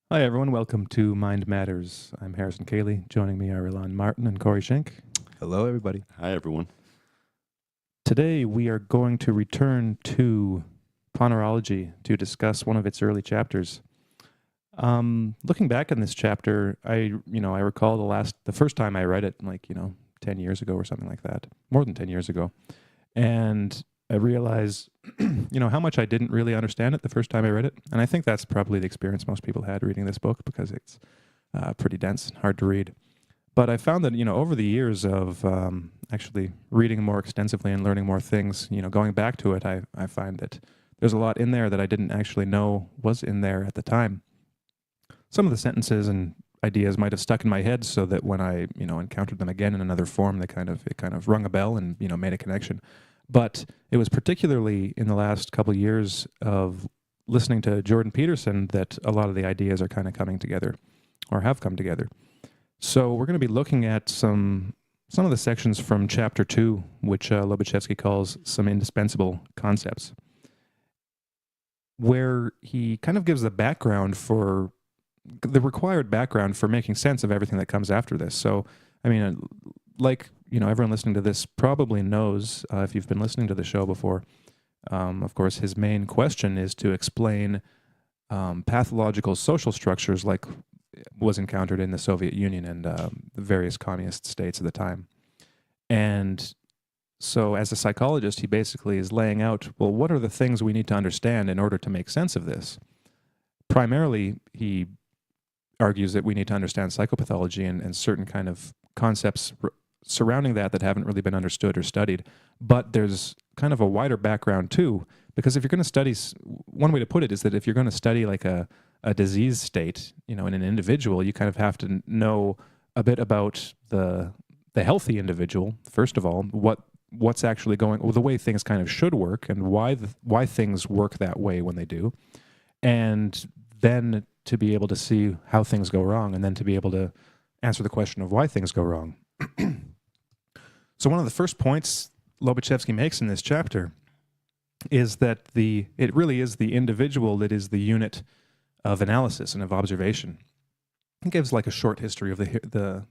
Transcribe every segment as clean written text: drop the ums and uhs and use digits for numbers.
Hi, everyone. Welcome to Mind Matters. I'm Harrison Cayley. Joining me are Ilan Martin and Corey Schenk. Hello, everybody. Hi, everyone. Today, we are going to return to Ponerology to discuss one of its early chapters. Looking back on this chapter, I recall the first time I read it, 10 years ago or something like that, more than 10 years ago. And I realized, how much I didn't really understand it the first time I read it. And I think that's probably the experience most people had reading this book because it's pretty dense and hard to read. But I found that, over the years of actually reading more extensively and learning more things, going back to it, I find that there's a lot in there that I didn't actually know was in there at the time. Some of the sentences and ideas might have stuck in my head so that when I, encountered them again in another form, it kind of rung a bell and, made a connection. But it was particularly in the last couple of years of listening to Jordan Peterson that a lot of the ideas are kind of coming together or have come together. So we're going to be looking at some of the sections from Chapter 2, which Lobachevsky calls some indispensable concepts, where he kind of gives the required background for making sense of everything that comes after this. So, everyone listening to this probably knows, if you've been listening to the show before, of course, his main question is to explain pathological social structures like was encountered in the Soviet Union and the various communist states at the time. And so as a psychologist, he basically is laying out, well, what are the things we need to understand in order to make sense of this? Primarily, he argues that we need to understand psychopathology and certain kind of concepts surrounding that haven't really been understood or studied. But there's kind of a wider background too, because if you're going to study, one way to put it is that if you're going to study like a disease state, in an individual, you kind of have to know a bit about the healthy individual, first of all, what's actually the way things kind of should work and why things work that way when they do. And then to be able to see how things go wrong, and then to be able to answer the question of why things go wrong. So one of the first points Lobachevsky makes in this chapter is that it really is the individual that is the unit of analysis and of observation. He gives like a short history of the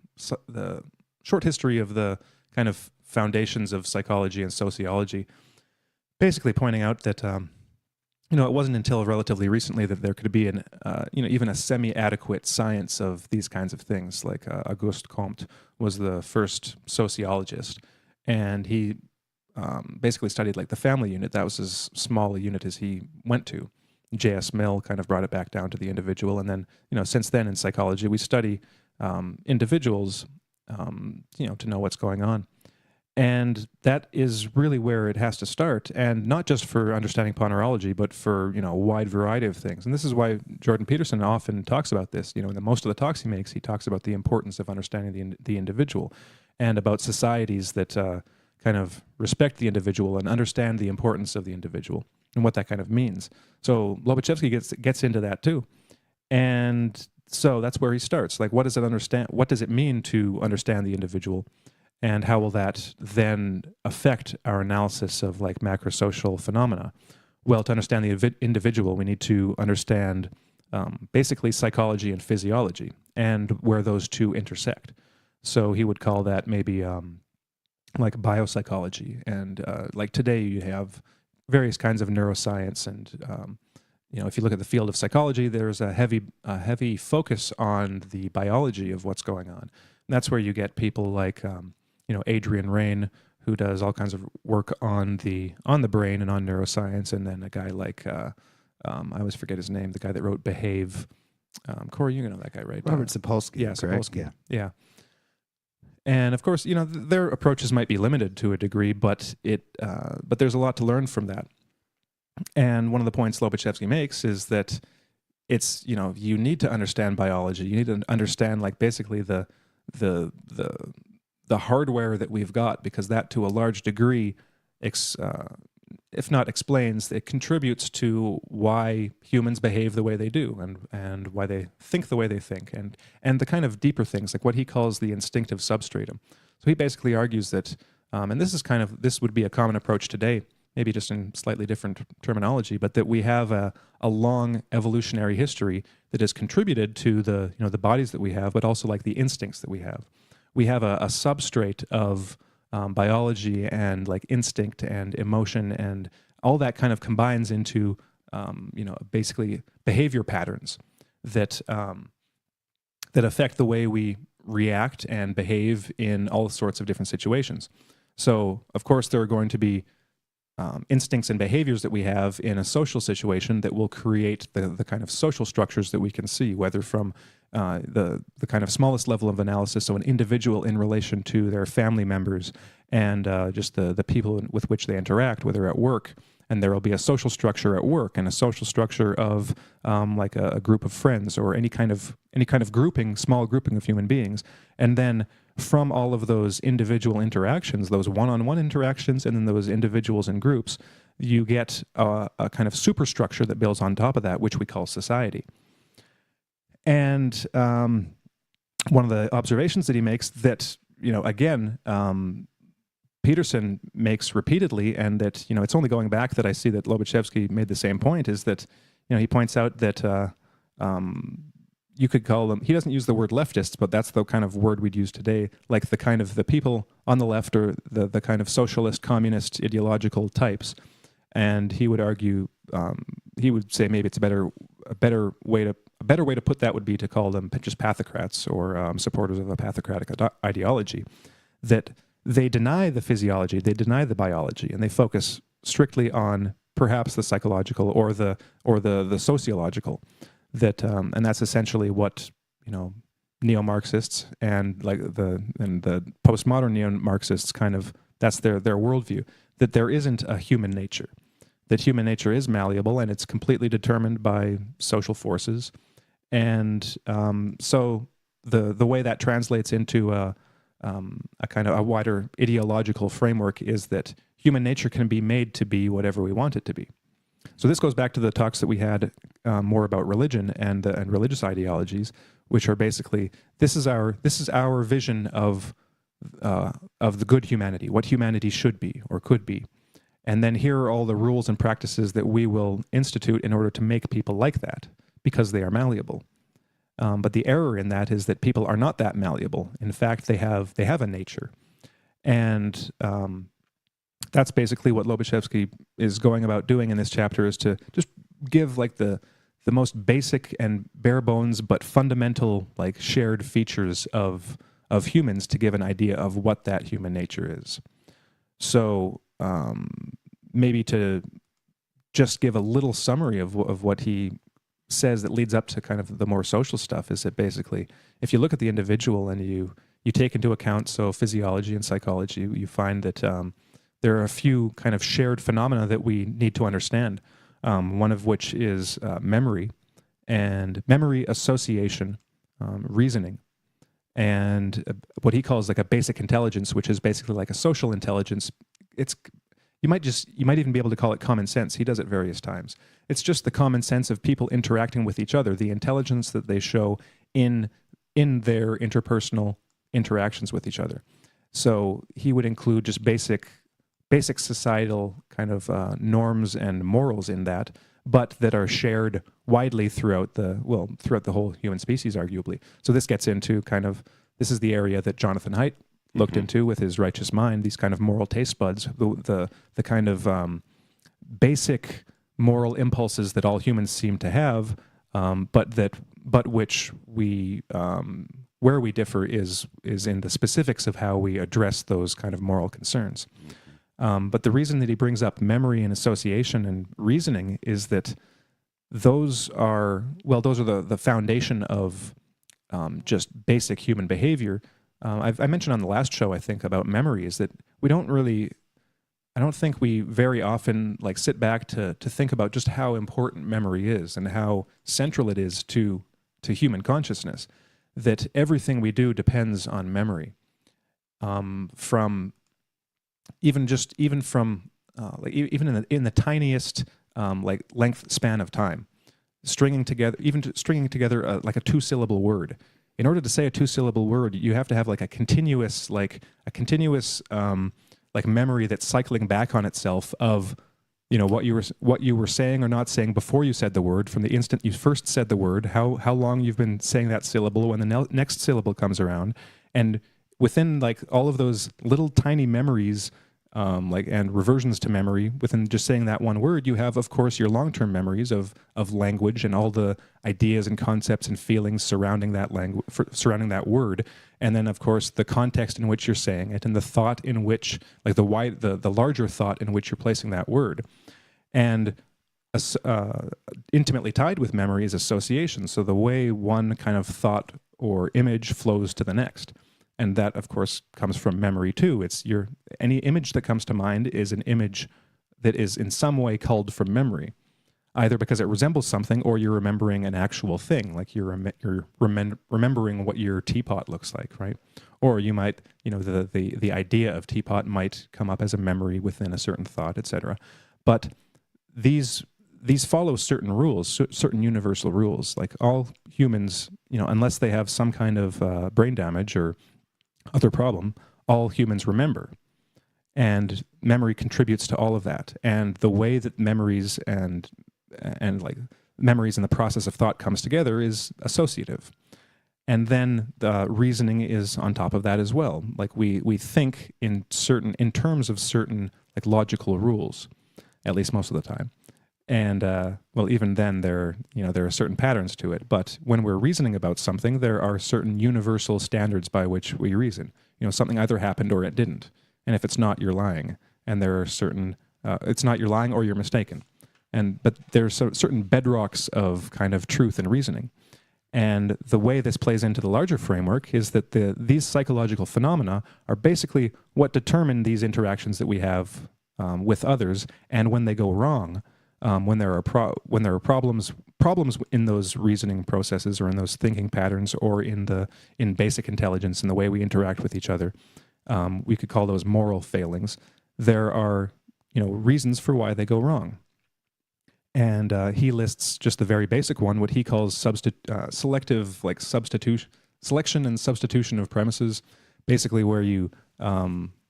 short history of the kind of foundations of psychology and sociology, basically pointing out that it wasn't until relatively recently that there could be even a semi-adequate science of these kinds of things. Like Auguste Comte was the first sociologist, and he basically studied like the family unit. That was as small a unit as he went to. J.S. Mill kind of brought it back down to the individual, and then since then in psychology we study individuals, to know what's going on. And that is really where it has to start, and not just for understanding ponerology, but for a wide variety of things. And this is why Jordan Peterson often talks about this. In most of the talks he makes, he talks about the importance of understanding the individual, and about societies that kind of respect the individual and understand the importance of the individual and what that kind of means. So Lobachevsky gets into that too, and so that's where he starts. Like, what does it mean to understand the individual? And how will that then affect our analysis of like macrosocial phenomena? Well, to understand the individual, we need to understand basically psychology and physiology and where those two intersect. So he would call that maybe like biopsychology. And like today you have various kinds of neuroscience. And, if you look at the field of psychology, there's a heavy focus on the biology of what's going on. And that's where you get people like Adrian Raine, who does all kinds of work on the brain and on neuroscience, and then a guy like I always forget his name, the guy that wrote Behave. Corey, you know that guy, right? Robert Sapolsky. Yeah, correct? Sapolsky. Yeah. And of course, their approaches might be limited to a degree, but there's a lot to learn from that. And one of the points Lobachevsky makes is that it's you need to understand biology. You need to understand like basically the hardware that we've got, because that to a large degree, if not explains, it contributes to why humans behave the way they do and why they think the way they think, and the kind of deeper things like what he calls the instinctive substratum. So he basically argues that, and this would be a common approach today, maybe just in slightly different terminology, but that we have a long evolutionary history that has contributed to the, the bodies that we have, but also like the instincts that we have. We have a substrate of biology and like instinct and emotion, and all that kind of combines into basically behavior patterns that that affect the way we react and behave in all sorts of different situations. So, of course, there are going to be instincts and behaviors that we have in a social situation that will create the kind of social structures that we can see, whether from the kind of smallest level of analysis, so an individual in relation to their family members and just the people with which they interact, whether at work. And there will be a social structure at work and a social structure of like a group of friends or any kind of grouping, small grouping of human beings. And then from all of those individual interactions, those one-on-one interactions, and then those individuals and groups, you get a kind of superstructure that builds on top of that, which we call society. And one of the observations that he makes that, again, Peterson makes repeatedly, and that, it's only going back that I see that Lobachevsky made the same point, is that, he points out that you could call them, he doesn't use the word leftists, but that's the kind of word we'd use today, like the kind of the people on the left or the kind of socialist, communist, ideological types. And he would argue, he would say maybe it's a better way to put that would be to call them just pathocrats or supporters of a pathocratic ideology, that they deny the physiology, they deny the biology, and they focus strictly on perhaps the psychological or the sociological. That and that's essentially what neo-Marxists and the postmodern neo-Marxists kind of, that's their worldview, that there isn't a human nature, that human nature is malleable and it's completely determined by social forces, and so the way that translates into a kind of a wider ideological framework is that human nature can be made to be whatever we want it to be. So this goes back to the talks that we had more about religion and religious ideologies, which are basically, this is our vision of the good humanity, what humanity should be or could be, and then here are all the rules and practices that we will institute in order to make people like that, because they are malleable. But the error in that is that people are not that malleable. In fact, they have a nature, and that's basically what Lobachevsky is going about doing in this chapter, is to just give like the most basic and bare bones but fundamental like shared features of humans to give an idea of what that human nature is. So maybe to just give a little summary of what he says that leads up to kind of the more social stuff, is that basically if you look at the individual and you take into account physiology and psychology, you find that there are a few kind of shared phenomena that we need to understand, one of which is memory, and memory, association, reasoning, and what he calls like a basic intelligence, which is basically like a social intelligence. You might even be able to call it common sense. He does it various times. It's just the common sense of people interacting with each other, the intelligence that they show in their interpersonal interactions with each other. So he would include just basic societal kind of norms and morals in that, but that are shared widely throughout the whole human species, arguably. So this gets into this is the area that Jonathan Haidt looked into with his Righteous Mind, these kind of moral taste buds, the kind of basic moral impulses that all humans seem to have, but which we where we differ is in the specifics of how we address those kind of moral concerns. But the reason that he brings up memory and association and reasoning is that those are the foundation of just basic human behavior. I mentioned on the last show, I think, about memory, is that I don't think we very often sit back to think about just how important memory is and how central it is to human consciousness, that everything we do depends on memory. Even in the tiniest length span of time, stringing together like a two-syllable word. In order to say a two-syllable word, you have to have a continuous memory that's cycling back on itself of what you were saying or not saying before you said the word, from the instant you first said the word, how long you've been saying that syllable when the next syllable comes around, and within like all of those little tiny memories, and reversions to memory within just saying that one word, you have, of course, your long-term memories of language and all the ideas and concepts and feelings surrounding that surrounding that word, and then, of course, the context in which you're saying it and the thought in which, like the larger thought in which you're placing that word, and intimately tied with memory is association. So the way one kind of thought or image flows to the next. And that, of course, comes from memory too. Any image that comes to mind is an image that is in some way culled from memory, either because it resembles something or you're remembering an actual thing, like you're remembering what your teapot looks like, right? Or you might, the idea of teapot might come up as a memory within a certain thought, etc. But these follow certain rules, certain universal rules. Like all humans, unless they have some kind of brain damage or other problem, all humans remember. And memory contributes to all of that. And the way that memories and like memories and the process of thought comes together is associative. And then the reasoning is on top of that as well. Like we think in terms of certain like logical rules, at least most of the time. And even then there are certain patterns to it. But when we're reasoning about something, there are certain universal standards by which we reason. Something either happened or it didn't. And if it's not, you're lying. And there are certain, it's not you're lying or you're mistaken. But there's certain bedrocks of kind of truth and reasoning. And the way this plays into the larger framework is that these psychological phenomena are basically what determine these interactions that we have with others, and when they go wrong, when there are problems in those reasoning processes or in those thinking patterns or in basic intelligence and the way we interact with each other, we could call those moral failings. There are reasons for why they go wrong. And he lists just the very basic one, what he calls selective, like selection and substitution of premises, basically where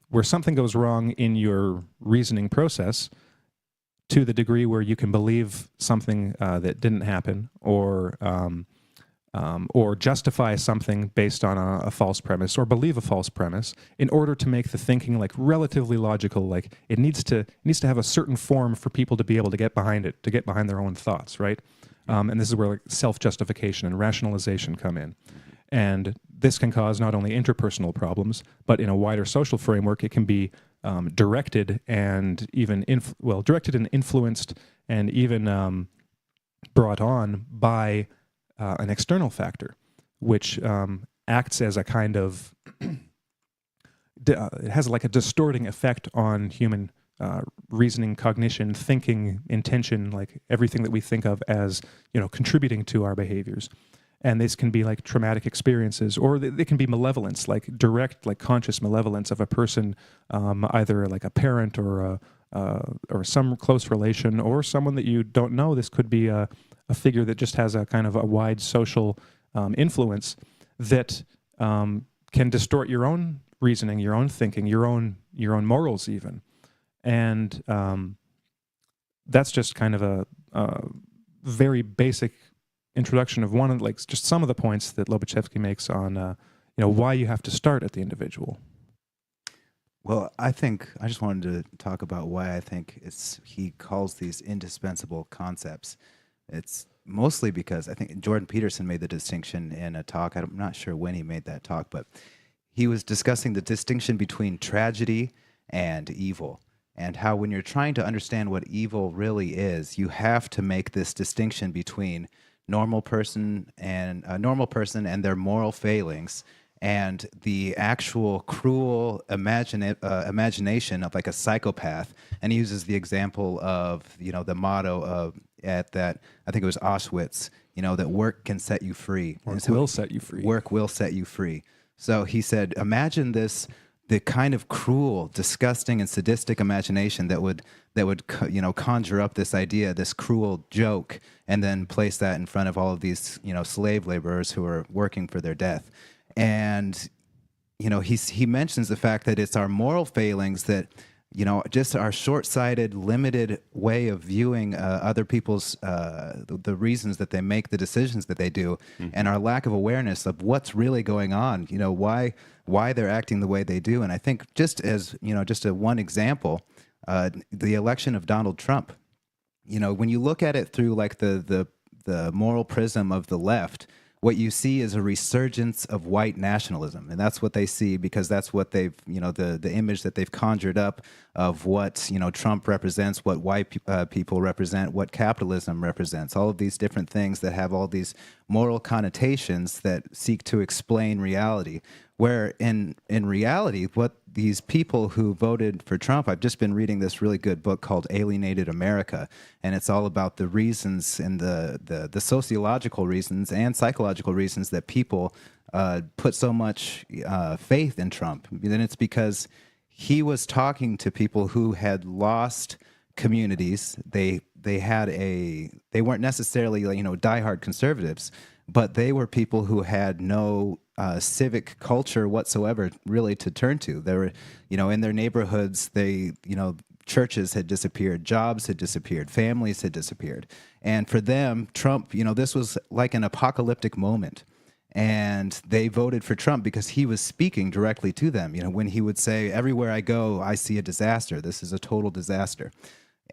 where something goes wrong in your reasoning process to the degree where you can believe something that didn't happen, or justify something based on a false premise, or believe a false premise in order to make the thinking like relatively logical. Like it needs to have a certain form for people to be able to get behind it, to get behind their own thoughts, right? And this is where like self-justification and rationalization come in. And this can cause not only interpersonal problems, but in a wider social framework, it can be directed and even directed and influenced and even brought on by an external factor, which acts as a kind of it has like a distorting effect on human reasoning, cognition, thinking, intention, like everything that we think of as contributing to our behaviors. And this can be like traumatic experiences, or they can be malevolence, like direct, like conscious malevolence of a person, either like a parent or some close relation, or someone that you don't know. This could be a figure that just has a kind of a wide social influence that can distort your own reasoning, your own thinking, your own morals even. And that's just kind of a very basic introduction of one of just some of the points that Lobachevsky makes on why you have to start at the individual. Well, I think I just wanted to talk about why I think he calls these indispensable concepts. It's mostly because I think Jordan Peterson made the distinction in a talk. I'm not sure when he made that talk, but he was discussing the distinction between tragedy and evil, and how when you're trying to understand what evil really is, you have to make this distinction between normal person and their moral failings, and the actual cruel imagination of like a psychopath. And he uses the example of the motto of I think it was Auschwitz, that work can set you free. Work will set you free. Work will set you free. So he said, imagine the kind of cruel, disgusting, and sadistic imagination that would conjure up this idea, this cruel joke, and then place that in front of all of these slave laborers who are working for their death. And he mentions the fact that it's our moral failings that just our short-sighted, limited way of viewing other people's the reasons that they make the decisions that they do, and our lack of awareness of what's really going on. Why they're acting the way they do. And I think just as one example, the election of Donald Trump. When you look at it through like the moral prism of the left, what you see is a resurgence of white nationalism, and that's what they see because that's what they've, the image that they've conjured up of what Trump represents, what white people represent, what capitalism represents, all of these different things that have all these moral connotations that seek to explain reality. Where in reality, what these people who voted for Trump, I've just been reading this really good book called Alienated America, and it's all about the reasons and the sociological reasons and psychological reasons that people put so much faith in Trump. And it's because he was talking to people who had lost communities. They weren't necessarily diehard conservatives, but they were people who had no civic culture whatsoever really to turn to. They were, in their neighborhoods, churches had disappeared, jobs had disappeared, families had disappeared. And for them, Trump, this was like an apocalyptic moment. And they voted for Trump because he was speaking directly to them. When he would say, everywhere I go, I see a disaster. This is a total disaster.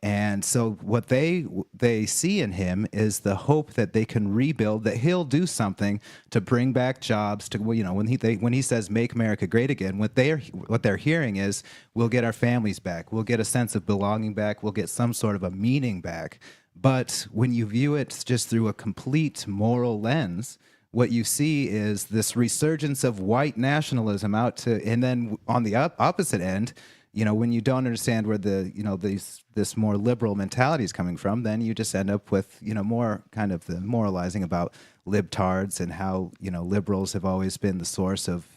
And so what they see in him is the hope that they can rebuild, that he'll do something to bring back jobs. To when he says "Make America Great Again," what they're hearing is we'll get our families back, we'll get a sense of belonging back, we'll get some sort of a meaning back. But when you view it just through a complete moral lens, what you see is this resurgence of white nationalism and then on the opposite end. When you don't understand where this more liberal mentality is coming from, then you just end up with, more kind of the moralizing about libtards and how, liberals have always been the source of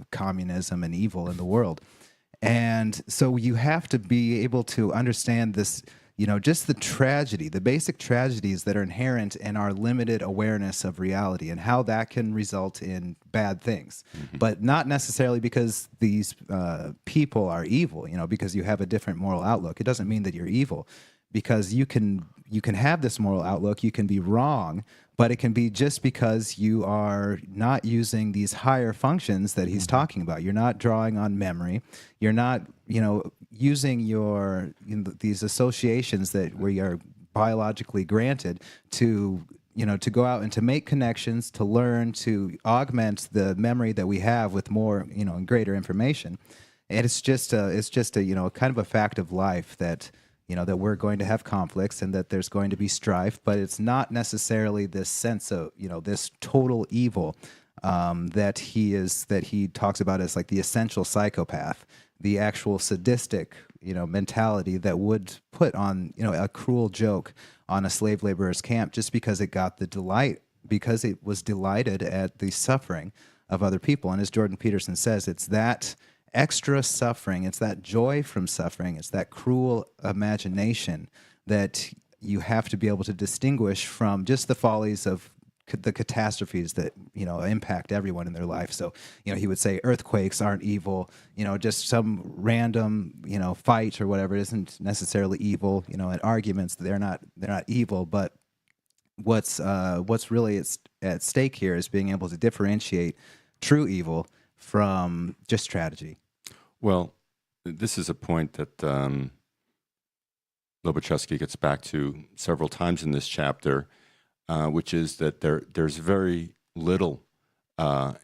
communism and evil in the world. And so you have to be able to understand this, just the basic tragedies that are inherent in our limited awareness of reality and how that can result in bad things. But not necessarily because these people are evil, because you have a different moral outlook. It doesn't mean that you're evil, because you can have this moral outlook, you can be wrong, but it can be just because you are not using these higher functions that he's talking about. You're not drawing on memory. You're not, using these associations that we are biologically granted to go out and to make connections, to learn, to augment the memory that we have with more, and greater information. And it's just a kind of a fact of life that, that we're going to have conflicts and that there's going to be strife, but it's not necessarily this sense of, this total evil that he talks about as like the essential psychopath, the actual sadistic, mentality that would put on, a cruel joke on a slave laborer's camp just because it got the delight, because it was delighted at the suffering of other people. And as Jordan Peterson says, it's that extra suffering, it's that joy from suffering, it's that cruel imagination that you have to be able to distinguish from just the follies of the catastrophes that impact everyone in their life. So he would say earthquakes aren't evil, just some random fight or whatever isn't necessarily evil, and arguments, they're not evil. But what's really at stake here is being able to differentiate true evil from just tragedy. Well, this is a point that Lobachevsky gets back to several times in this chapter, which is that there's very little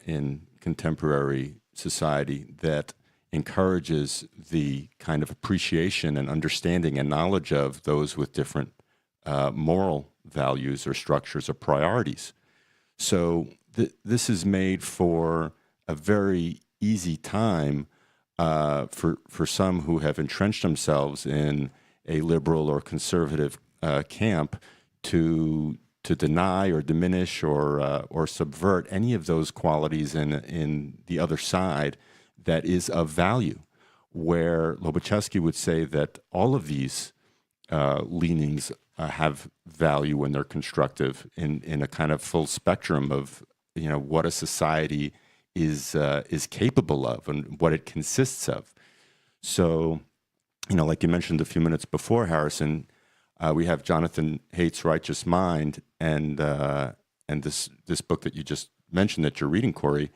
in contemporary society that encourages the kind of appreciation and understanding and knowledge of those with different moral values or structures or priorities. So this is made for a very easy time for some who have entrenched themselves in a liberal or conservative camp to deny or diminish or subvert any of those qualities in the other side that is of value, where Lobaczewski would say that all of these leanings have value when they're constructive in a kind of full spectrum of what a society is capable of and what it consists of. So like you mentioned a few minutes before, Harrison, we have Jonathan Haidt's Righteous Mind, and this book that you just mentioned that you're reading, Corey.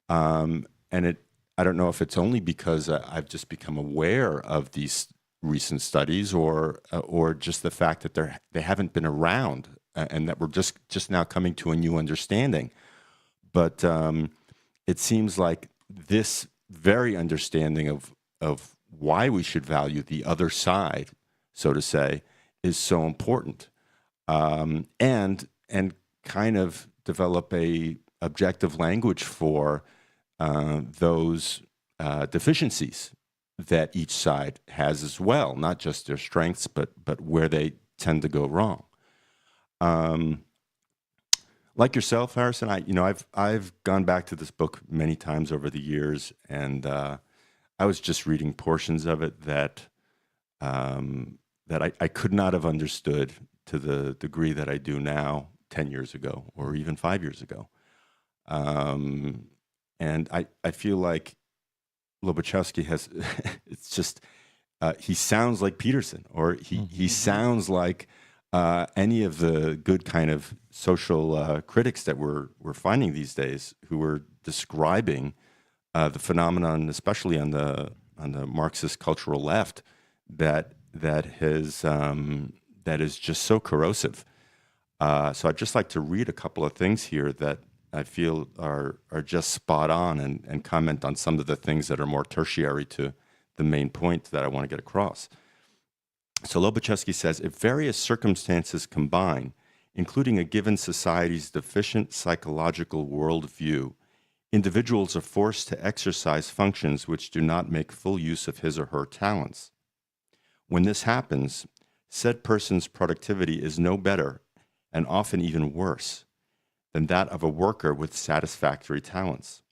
And I don't know if it's only because I've just become aware of these recent studies, or just the fact that they haven't been around, and that we're just now coming to a new understanding. But it seems like this very understanding of why we should value the other side, so to say, is so important, and kind of develop a objective language for those deficiencies that each side has as well, not just their strengths, but where they tend to go wrong. Like yourself, Harrison, I've gone back to this book many times over the years, and I was just reading portions of it that I could not have understood to the degree that I do now 10 years ago, or even 5 years ago. And I feel like Lobachevsky has, it's just, he sounds like Peterson, or he sounds like any of the good kind of social critics that we're finding these days, who are describing the phenomenon, especially on the Marxist cultural left, that is just so corrosive. So I'd just like to read a couple of things here that I feel are just spot on, and comment on some of the things that are more tertiary to the main point that I want to get across. So Lobachevsky says, if various circumstances combine, including a given society's deficient psychological worldview, individuals are forced to exercise functions which do not make full use of his or her talents. When this happens, said person's productivity is no better, and often even worse, than that of a worker with satisfactory talents.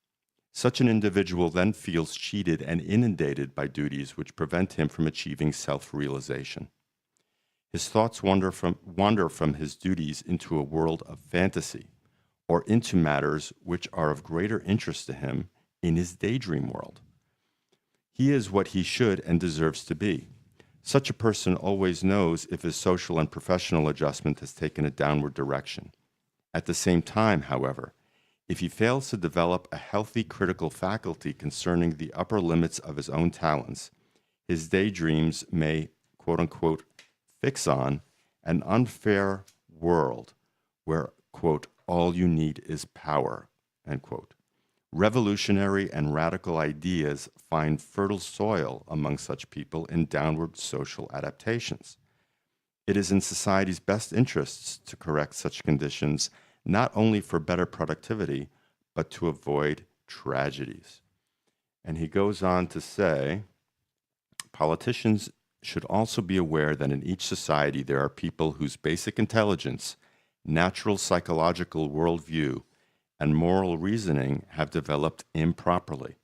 Such an individual then feels cheated and inundated by duties which prevent him from achieving self-realization. His thoughts wander from his duties into a world of fantasy, or into matters which are of greater interest to him in his daydream world. He is what he should and deserves to be. Such a person always knows if his social and professional adjustment has taken a downward direction. At the same time, however, if he fails to develop a healthy critical faculty concerning the upper limits of his own talents, his daydreams may, quote-unquote, fix on an unfair world where, quote, all you need is power, end quote. Revolutionary and radical ideas find fertile soil among such people in downward social adaptations. It is in society's best interests to correct such conditions, not only for better productivity, but to avoid tragedies. And he goes on to say, politicians should also be aware that in each society there are people whose basic intelligence, natural psychological worldview, and moral reasoning have developed improperly.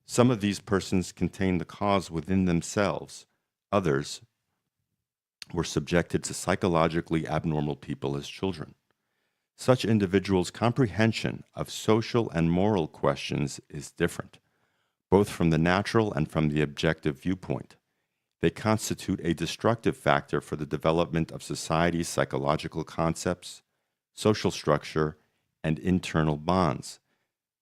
Some of these persons contain the cause within themselves. Others were subjected to psychologically abnormal people as children. Such individuals' comprehension of social and moral questions is different, both from the natural and from the objective viewpoint. They constitute a destructive factor for the development of society's psychological concepts, social structure, and internal bonds.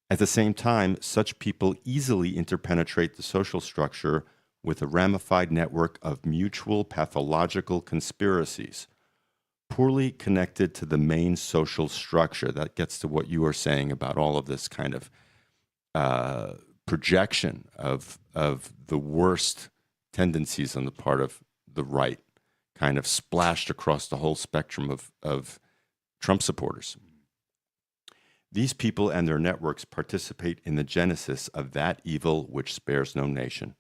At the same time, such people easily interpenetrate the social structure with a ramified network of mutual pathological conspiracies, poorly connected to the main social structure. That gets to what you were saying about all of this kind of projection of the worst tendencies on the part of the right, kind of splashed across the whole spectrum of Trump supporters. These people and their networks participate in the genesis of that evil which spares no nation.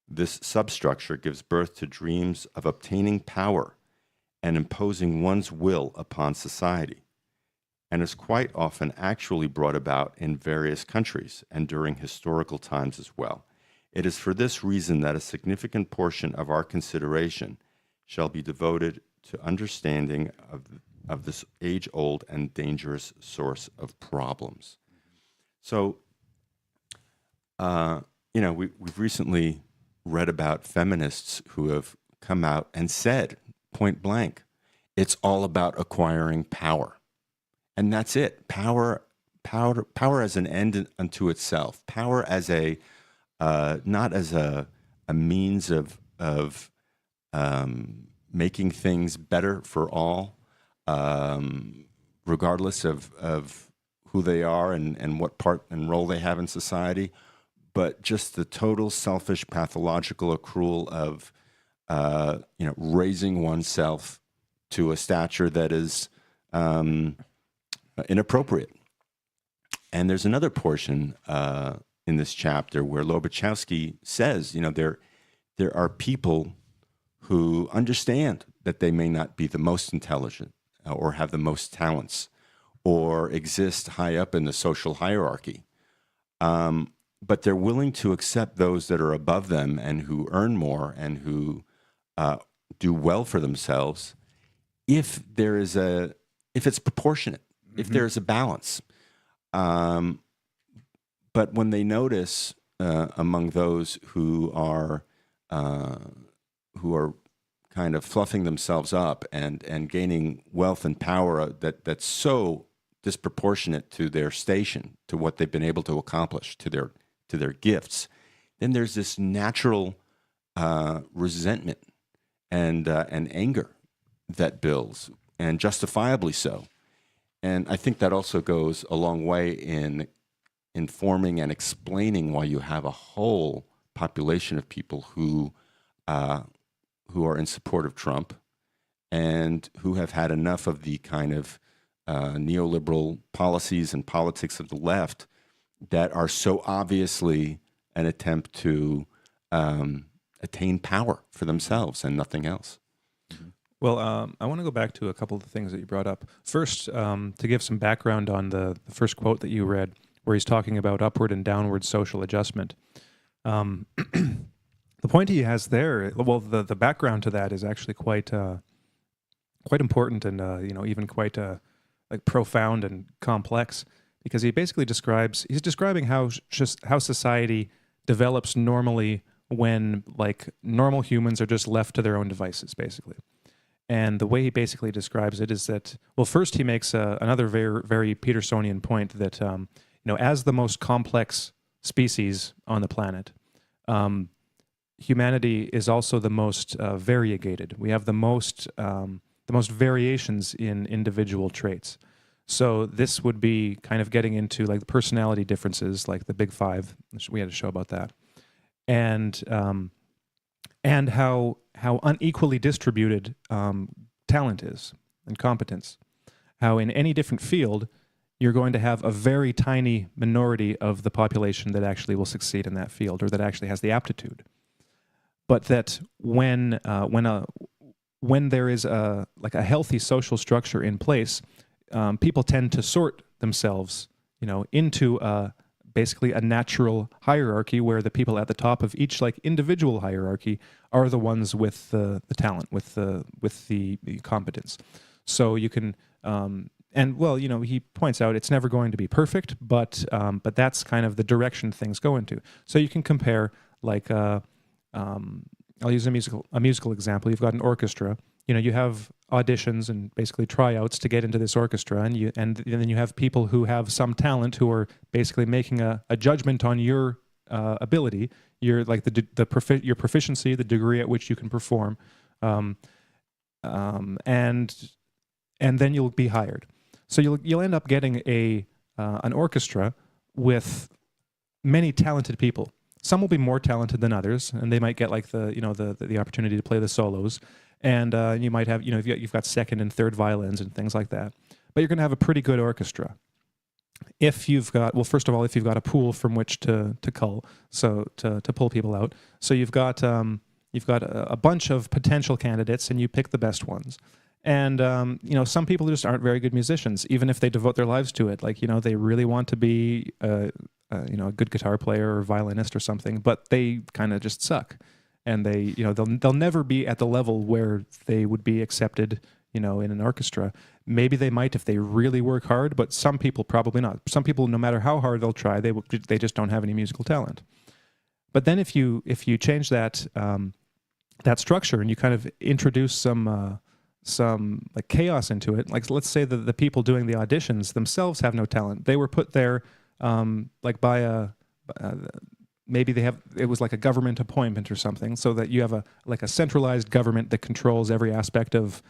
This substructure gives birth to dreams of obtaining power and imposing one's will upon society, and is quite often actually brought about in various countries and during historical times as well. It is for this reason that a significant portion of our consideration shall be devoted to understanding of this age-old and dangerous source of problems. So, we've recently read about feminists who have come out and said point blank, it's all about acquiring power. And that's it. Power as an end unto itself. Power as a not as a means of making things better for all, regardless of who they are and what part and role they have in society, but just the total selfish, pathological accrual of raising oneself to a stature that is inappropriate. And there's another portion in this chapter where Lobachevsky says, there are people who understand that they may not be the most intelligent or have the most talents or exist high up in the social hierarchy, but they're willing to accept those that are above them and who earn more and who do well for themselves if it's proportionate, if there's a balance. But when they notice among those who are kind of fluffing themselves up and gaining wealth and power that's so disproportionate to their station, to what they've been able to accomplish, to their gifts, then there's this natural resentment and anger that builds, and justifiably so. And I think that also goes a long way in informing and explaining why you have a whole population of people who are in support of Trump and who have had enough of the kind of neoliberal policies and politics of the left that are so obviously an attempt to attain power for themselves and nothing else. Well, I want to go back to a couple of the things that you brought up. First, to give some background on the first quote that you read, where he's talking about upward and downward social adjustment. The point he has there, well, the background to that is actually quite important and even quite like profound and complex, because he basically he's describing how society develops normally when like normal humans are just left to their own devices, basically. And the way he basically describes it is that, well, first he makes another very, very Petersonian point that, as the most complex species on the planet, humanity is also the most variegated. We have the most variations in individual traits. So this would be kind of getting into like the personality differences, like the Big Five. We had a show about that, and how unequally distributed talent is and competence. How in any different field, you're going to have a very tiny minority of the population that actually will succeed in that field or that actually has the aptitude. But that when there is a healthy social structure in place, people tend to sort themselves, into basically a natural hierarchy where the people at the top of each like individual hierarchy are the ones with the talent, with the competence. So you can, he points out it's never going to be perfect, but that's kind of the direction things go into. So you can compare like I'll use a musical example. You've got an orchestra. You have auditions and basically tryouts to get into this orchestra, and then you have people who have some talent who are basically making a judgment on your ability, your like your proficiency, the degree at which you can perform, and then you'll be hired. So you'll end up getting an orchestra with many talented people. Some will be more talented than others, and they might get like the opportunity to play the solos. And you might have, you've got second and third violins and things like that. But you're going to have a pretty good orchestra. If you've got, well, first of all, if you've got a pool from which to cull, so to pull people out. So you've got a bunch of potential candidates, and you pick the best ones. And some people just aren't very good musicians, even if they devote their lives to it. Like they really want to be a good guitar player or violinist or something, but they kind of just suck. And they'll never be at the level where they would be accepted, in an orchestra. Maybe they might if they really work hard, but some people probably not. Some people, no matter how hard they'll try, they just don't have any musical talent. But then if you change that that structure and you kind of introduce some like chaos into it, like let's say that the people doing the auditions themselves have no talent. They were put there like by maybe it was like a government appointment or something, so that you have a centralized government that controls every aspect of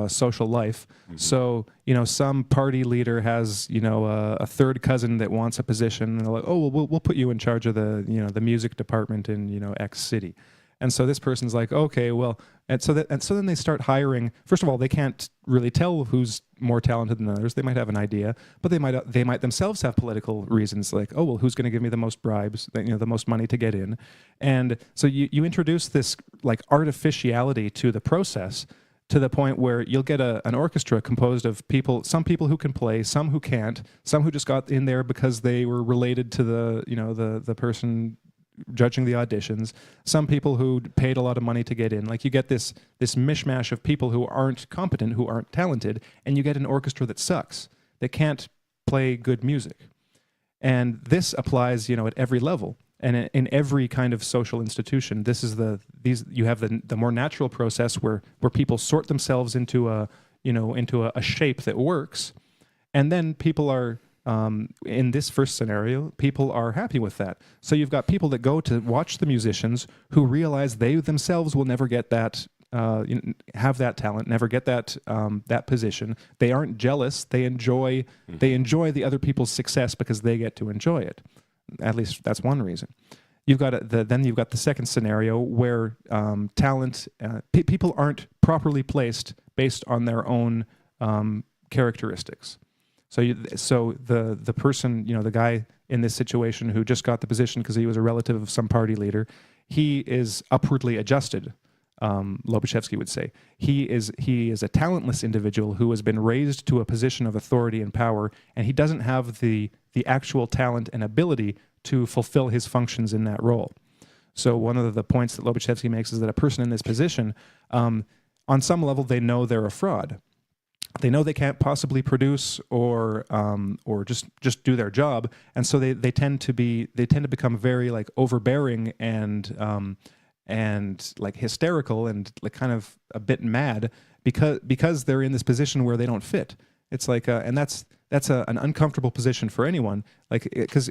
social life. Mm-hmm. So, some party leader has, a third cousin that wants a position, and they're like, oh, well, we'll put you in charge of the music department in, X city. And so this person's like, okay, well, and so then they start hiring. First of all, they can't really tell who's more talented than others. They might have an idea, but they might themselves have political reasons, like, oh, well, who's going to give me the most bribes, the most money to get in. And so you introduce this like artificiality to the process, to the point where you'll get an orchestra composed of some people who can play, some who can't, some who just got in there because they were related to the person judging the auditions, some people who paid a lot of money to get in. Like, you get this mishmash of people who aren't competent, who aren't talented, and you get an orchestra that sucks, that can't play good music. And this applies, at every level. And in every kind of social institution, you have the more natural process where people sort themselves into a shape that works, and then people are in this first scenario, people are happy with that. So you've got people that go to watch the musicians who realize they themselves will never get that, have that talent, never get that position. They aren't jealous. They enjoy the other people's success because they get to enjoy it. At least that's one reason. Then you've got the second scenario where talent, people aren't properly placed based on their own characteristics. So the person, the guy in this situation who just got the position because he was a relative of some party leader, he is upwardly adjusted. Lobachevsky would say he is a talentless individual who has been raised to a position of authority and power, and he doesn't have the actual talent and ability to fulfill his functions in that role. So one of the points that Lobachevsky makes is that a person in this position, on some level, they know they're a fraud. They know they can't possibly produce or just do their job, and so they tend to become very like overbearing and like hysterical and like kind of a bit mad because they're in this position where they don't fit. It's like and that's an uncomfortable position for anyone. Like, because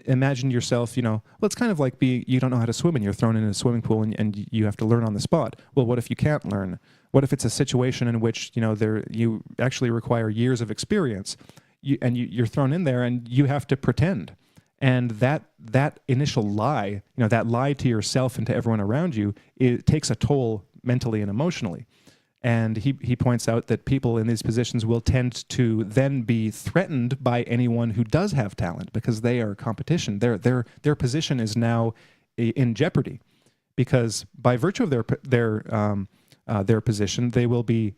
imagine yourself, it's kind of like you don't know how to swim and you're thrown in a swimming pool and you have to learn on the spot. Well, what if you can't learn? What if it's a situation in which, you actually require years of experience you're thrown in there and you have to pretend? And that initial lie, that lie to yourself and to everyone around you, it takes a toll mentally and emotionally. And he points out that people in these positions will tend to then be threatened by anyone who does have talent because they are competition. Their position is now in jeopardy because by virtue of their position, they will be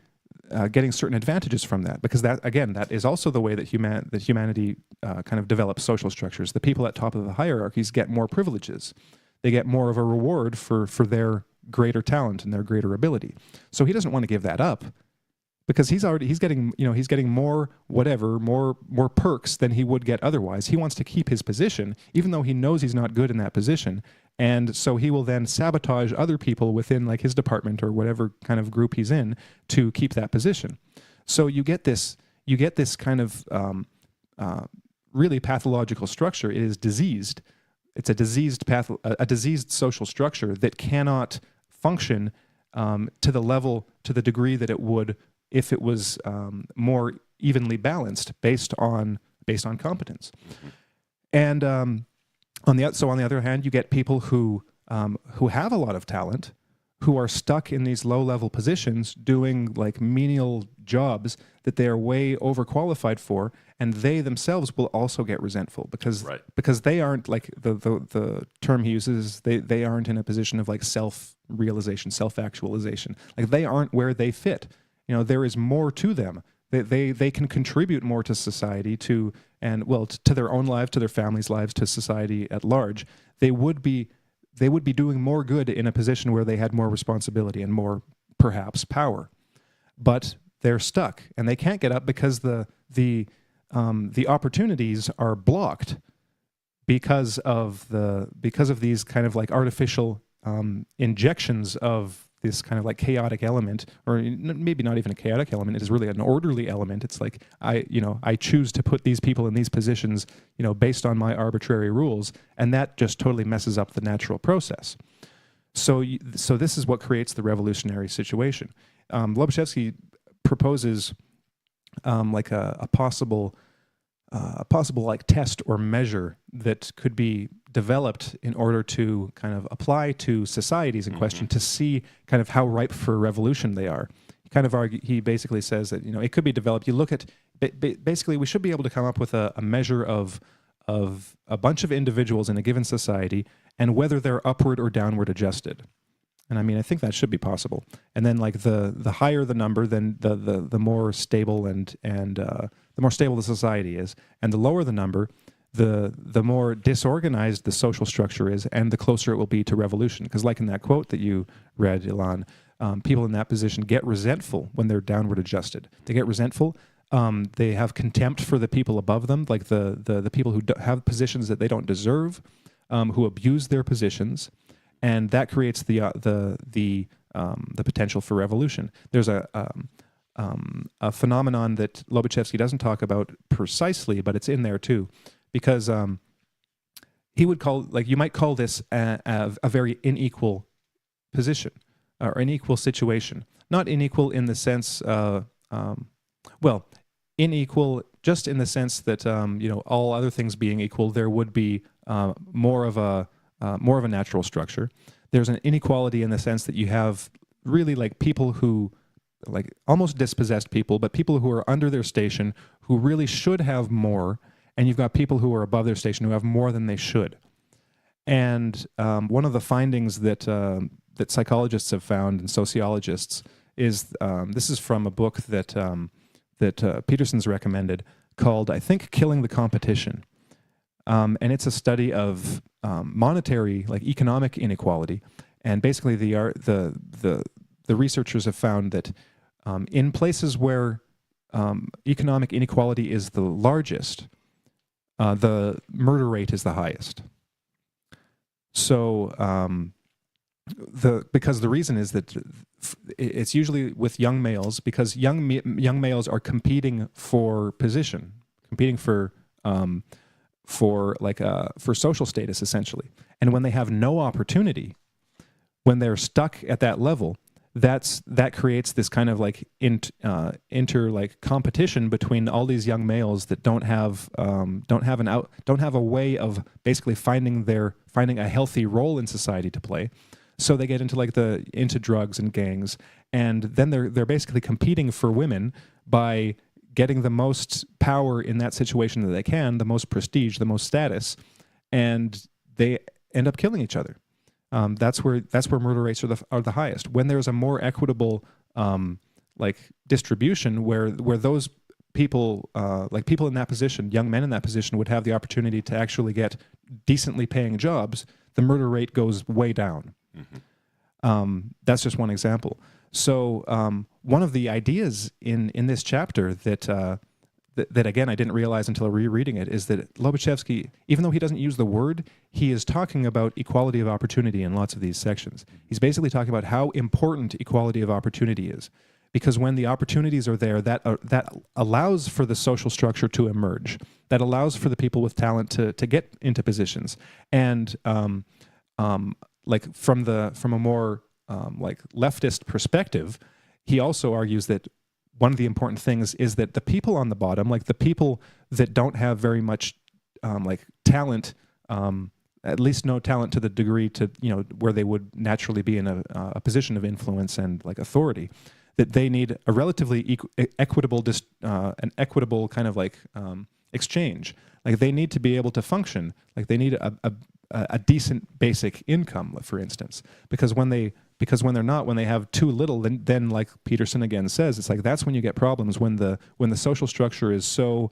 getting certain advantages from that, because that is also the way that humanity kind of develops social structures. The people at top of the hierarchies get more privileges. They get more of a reward for their greater talent and their greater ability. So he doesn't want to give that up because he's getting more more perks than he would get otherwise. He wants to keep his position, even though he knows he's not good in that position. And so he will then sabotage other people within like his department or whatever kind of group he's in to keep that position. So you get this kind of really pathological structure. It is diseased. It's a diseased social structure that cannot function to the degree that it would if it was more evenly balanced based on competence. Mm-hmm. And on the other hand, you get people who have a lot of talent, who are stuck in these low-level positions doing like menial jobs that they are way overqualified for, and they themselves will also get resentful because they aren't, like the term he uses, they aren't in a position of like self-realization, self-actualization. Like, they aren't where they fit. There is more to them. They can contribute more to society, to their own lives, to their families' lives, to society at large. They would be doing more good in a position where they had more responsibility and more, perhaps, power. But they're stuck and they can't get up because the opportunities are blocked because of these kind of like artificial injections of this kind of like chaotic element, or maybe not even a chaotic element. It is really an orderly element. It's like I choose to put these people in these positions, based on my arbitrary rules, and that just totally messes up the natural process. So this is what creates the revolutionary situation. Lobachevsky proposes like a possible like test or measure that could be developed in order to kind of apply to societies in question to see kind of how ripe for revolution they are. He basically says that it could be developed. You look at basically we should be able to come up with a measure of a bunch of individuals in a given society and whether they're upward or downward adjusted. And I mean, I think that should be possible. And then like the higher the number, then the more stable and the more stable the society is, and the lower the number, the more disorganized the social structure is, and the closer it will be to revolution. Because like in that quote that you read, Ilan, people in that position get resentful when they're downward adjusted. They get resentful. They have contempt for the people above them, like the people who have positions that they don't deserve, who abuse their positions, and that creates the potential for revolution. There's a phenomenon that Lobachevsky doesn't talk about precisely, but it's in there too, because he would call, like, you might call this a very unequal position or unequal situation. Not unequal in the sense, unequal just in the sense that all other things being equal, there would be more of a natural structure. There's an inequality in the sense that you have really like people who, like almost dispossessed people, but people who are under their station who really should have more, and you've got people who are above their station who have more than they should. And one of the findings that psychologists have found and sociologists is this is from a book that Peterson's recommended called, I think, Killing the Competition. And it's a study of monetary, like economic inequality. And basically the researchers have found that in places where economic inequality is the largest, the murder rate is the highest. So because the reason is that it's usually with young males, because young males are competing for position, competing for social status essentially. And when they have no opportunity, when they're stuck at that level, that creates this kind of like competition between all these young males that don't have a way of basically finding a healthy role in society to play. So they get into drugs and gangs, and then they're basically competing for women by getting the most power in that situation that they can, the most prestige, the most status, and they end up killing each other. That's where murder rates are the highest. When there's a more equitable distribution, where those people, like people in that position, young men in that position, would have the opportunity to actually get decently paying jobs, the murder rate goes way down. Mm-hmm. That's just one example. So one of the ideas in this chapter that again I didn't realize until rereading it is that Lobachevsky, even though he doesn't use the word, he is talking about equality of opportunity in lots of these sections. He's basically talking about how important equality of opportunity is, because when the opportunities are there, that allows for the social structure to emerge, that allows for the people with talent to get into positions, and like from a more leftist perspective, he also argues that one of the important things is that the people on the bottom, like the people that don't have very much talent, at least no talent to the degree to where they would naturally be in a position of influence and like authority, that they need a relatively equitable kind of exchange. Like they need to be able to function. Like they need a decent basic income, for instance, because when they have too little, then like Peterson again says, it's like that's when you get problems, when the social structure is so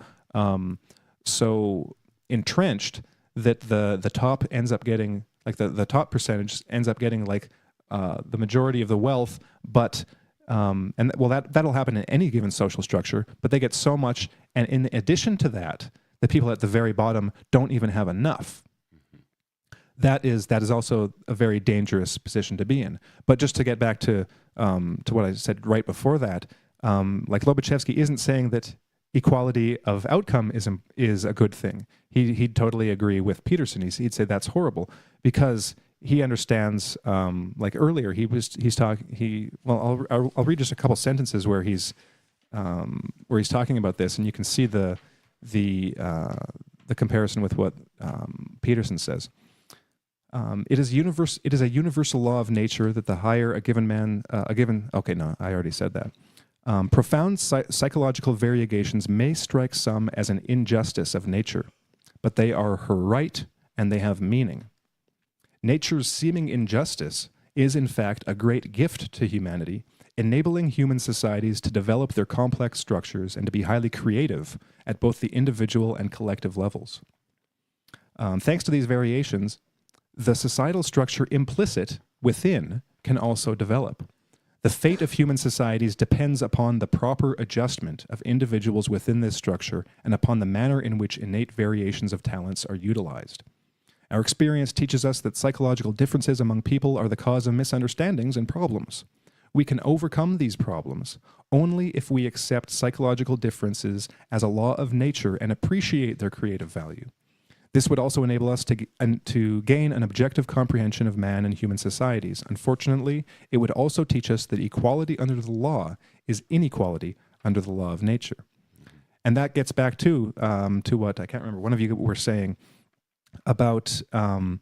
entrenched that the top ends up getting like the top percentage ends up getting like the majority of the wealth, but that'll happen in any given social structure, but they get so much, and in addition to that, the people at the very bottom don't even have enough. That is also a very dangerous position to be in. But just to get back to what I said right before that, like Lobachevsky isn't saying that equality of outcome is a good thing. He'd totally agree with Peterson. He'd say that's horrible because he understands. Like earlier, he's talking. I'll read just a couple sentences where he's talking about this, and you can see the comparison with what Peterson says. It is a universal law of nature that the higher a given man, okay, no, I already said that. Profound psychological variegations may strike some as an injustice of nature, but they are her right and they have meaning. Nature's seeming injustice is, in fact, a great gift to humanity, enabling human societies to develop their complex structures and to be highly creative at both the individual and collective levels. Thanks to these variations, the societal structure implicit within can also develop. The fate of human societies depends upon the proper adjustment of individuals within this structure and upon the manner in which innate variations of talents are utilized. Our experience teaches us that psychological differences among people are the cause of misunderstandings and problems. We can overcome these problems only if we accept psychological differences as a law of nature and appreciate their creative value. This would also enable us to gain an objective comprehension of man and human societies. Unfortunately, it would also teach us that equality under the law is inequality under the law of nature. And that gets back to what, I can't remember, one of you were saying about the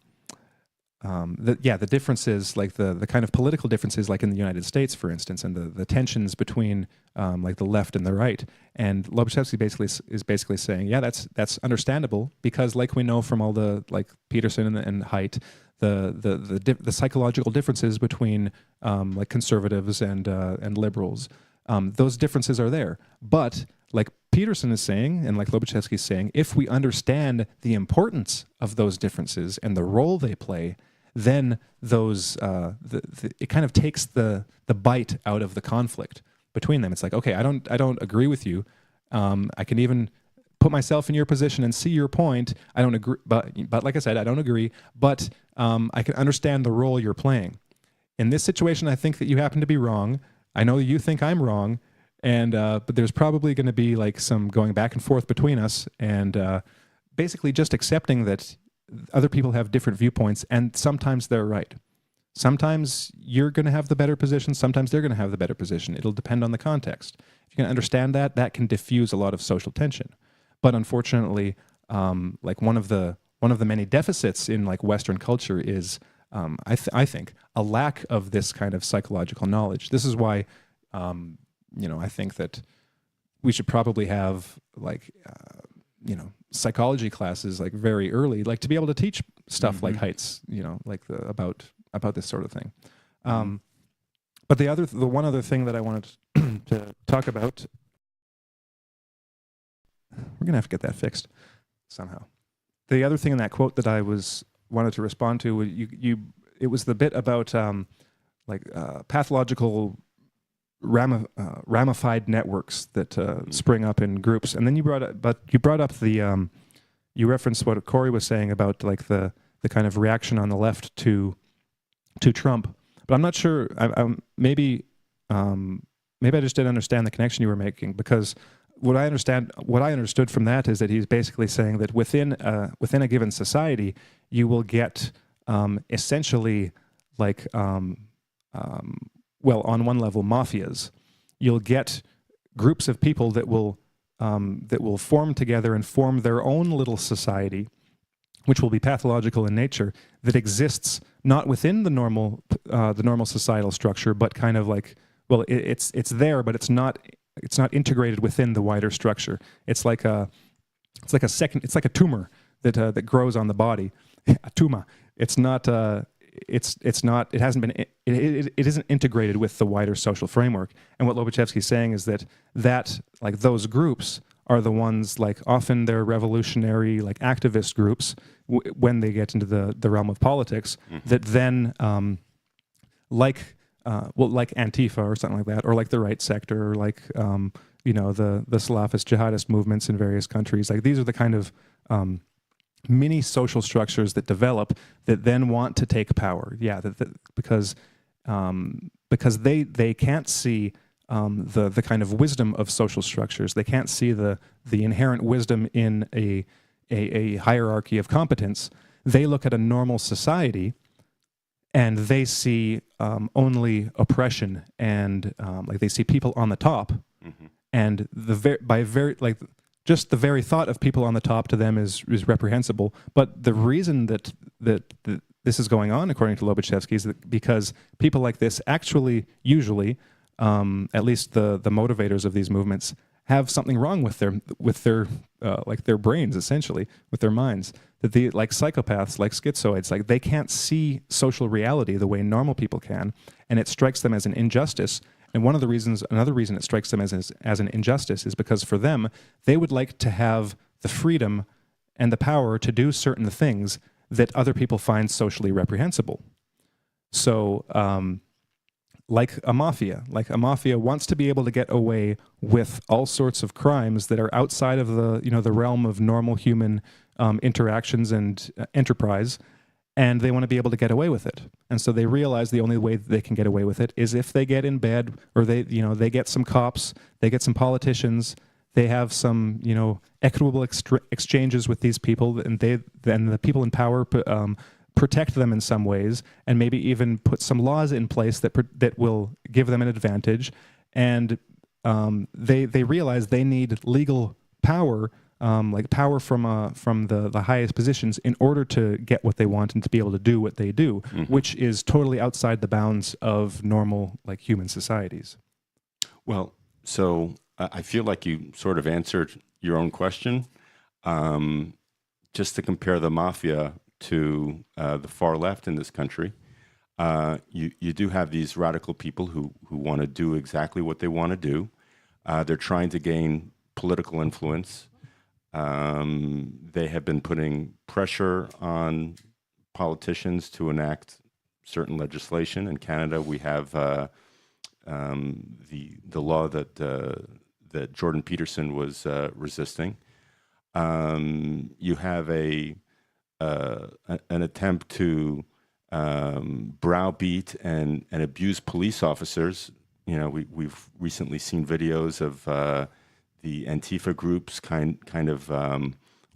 differences, like the kind of political differences, like in the United States, for instance, and the tensions between like the left and the right. And Lobachevsky is basically saying, yeah, that's understandable because, like we know from all the like Peterson and Haidt, the psychological differences between like conservatives and liberals, those differences are there. But like Peterson is saying, and like Lobachevsky is saying, if we understand the importance of those differences and the role they play, then those it kind of takes the bite out of the conflict between them. It's like, okay, I don't agree with you. I can even put myself in your position and see your point. I don't agree, but like I said, I don't agree. But I can understand the role you're playing. In this situation, I think that you happen to be wrong. I know you think I'm wrong, and but there's probably going to be like some going back and forth between us, and basically just accepting that other people have different viewpoints, and sometimes they're right. Sometimes you're going to have the better position, sometimes they're going to have the better position. It'll depend on the context. If you can understand that, that can diffuse a lot of social tension. But unfortunately, like one of the many deficits in like Western culture is, I think, a lack of this kind of psychological knowledge. This is why, I think that we should probably have like, psychology classes like very early, like to be able to teach stuff like Haidt's, like about this sort of thing. But the one other thing that I wanted to talk about, we're gonna have to get that fixed somehow. The other thing in that quote that I wanted to respond to, it was the bit about pathological ramified networks that spring up in groups, and then you brought up the you referenced what Corey was saying about like the kind of reaction on the left to Trump, but I'm not sure. Maybe I just didn't understand the connection you were making, because what I understood from that is that he's basically saying that within a given society, you will get essentially like well, on one level, mafias. You'll get groups of people that will form together and form their own little society, which will be pathological in nature, that exists not within the normal societal structure, but kind of like, well, it's there, but it's not integrated within the wider structure. It's like a tumor that grows on the body, a tumor. It's not. It hasn't been. It isn't integrated with the wider social framework. And what Lobachevsky is saying is that like those groups are the ones, like often they're revolutionary, like activist groups when they get into the realm of politics, that then like Antifa or something like that, or like the right sector, or like the Salafist jihadist movements in various countries. Like these are the kind of mini social structures that develop that then want to take power. Yeah, because they can't see the kind of wisdom of social structures. They can't see the inherent wisdom in a hierarchy of competence. They look at a normal society and they see only oppression and like they see people on the top, and just the very thought of people on the top to them is reprehensible. But the reason that this is going on, according to Lobachevsky, is that because people like this actually, usually, at least the motivators of these movements, have something wrong with their like their brains, essentially, with their minds. That like psychopaths, like schizoids, like they can't see social reality the way normal people can, and it strikes them as an injustice. And another reason it strikes them as an injustice is because for them, they would like to have the freedom and the power to do certain things that other people find socially reprehensible. So, like a mafia wants to be able to get away with all sorts of crimes that are outside of the realm of normal human interactions and enterprise, and they want to be able to get away with it. And so they realize the only way that they can get away with it is if they get in bed, or they get some cops, they get some politicians, they have some equitable exchanges with these people, and the people in power protect them in some ways, and maybe even put some laws in place that will give them an advantage. And they realize they need legal power, like power from the highest positions, in order to get what they want and to be able to do what they do, which is totally outside the bounds of normal, like, human societies. Well, so I feel like you sort of answered your own question. Just to compare the Mafia to the far left in this country, you do have these radical people who want to do exactly what they want to do. They're trying to gain political influence. They have been putting pressure on politicians to enact certain legislation. In Canada, we have the law that Jordan Peterson was resisting. You have an attempt to browbeat and abuse police officers. We've recently seen videos of the Antifa groups kind of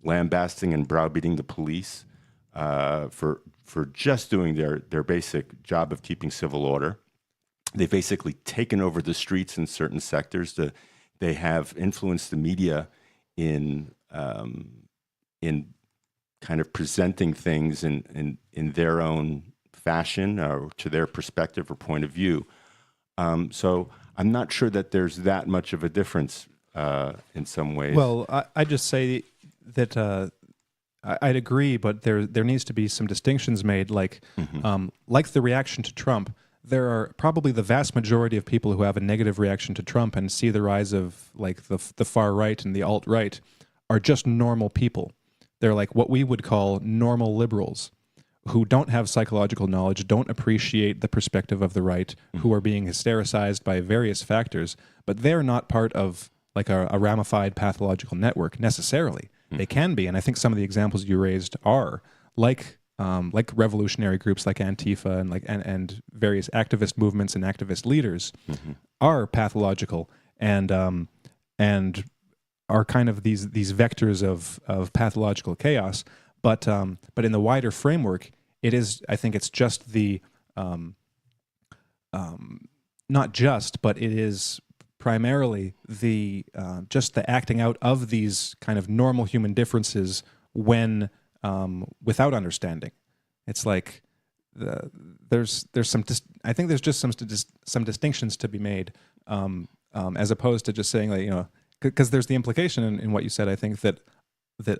lambasting and browbeating the police for just doing their basic job of keeping civil order. They've basically taken over the streets in certain sectors. They have influenced the media in kind of presenting things in their own fashion or to their perspective or point of view. So I'm not sure that there's that much of a difference in some ways. Well, I just say that I'd agree, but there needs to be some distinctions made. Like the reaction to Trump, there are probably the vast majority of people who have a negative reaction to Trump and see the rise of like the far right and the alt-right are just normal people. They're like what we would call normal liberals who don't have psychological knowledge, don't appreciate the perspective of the right, who are being hystericized by various factors, but they're not part of like a ramified pathological network necessarily. They can be, and I think some of the examples you raised are like revolutionary groups like Antifa and various activist movements and activist leaders are pathological and are kind of these vectors of pathological chaos. But in the wider framework, I think it's just the not just, but it is primarily just the acting out of these kind of normal human differences when without understanding. It's like there's some I think there's just some distinctions to be made as opposed to just saying that because there's the implication in what you said. I think that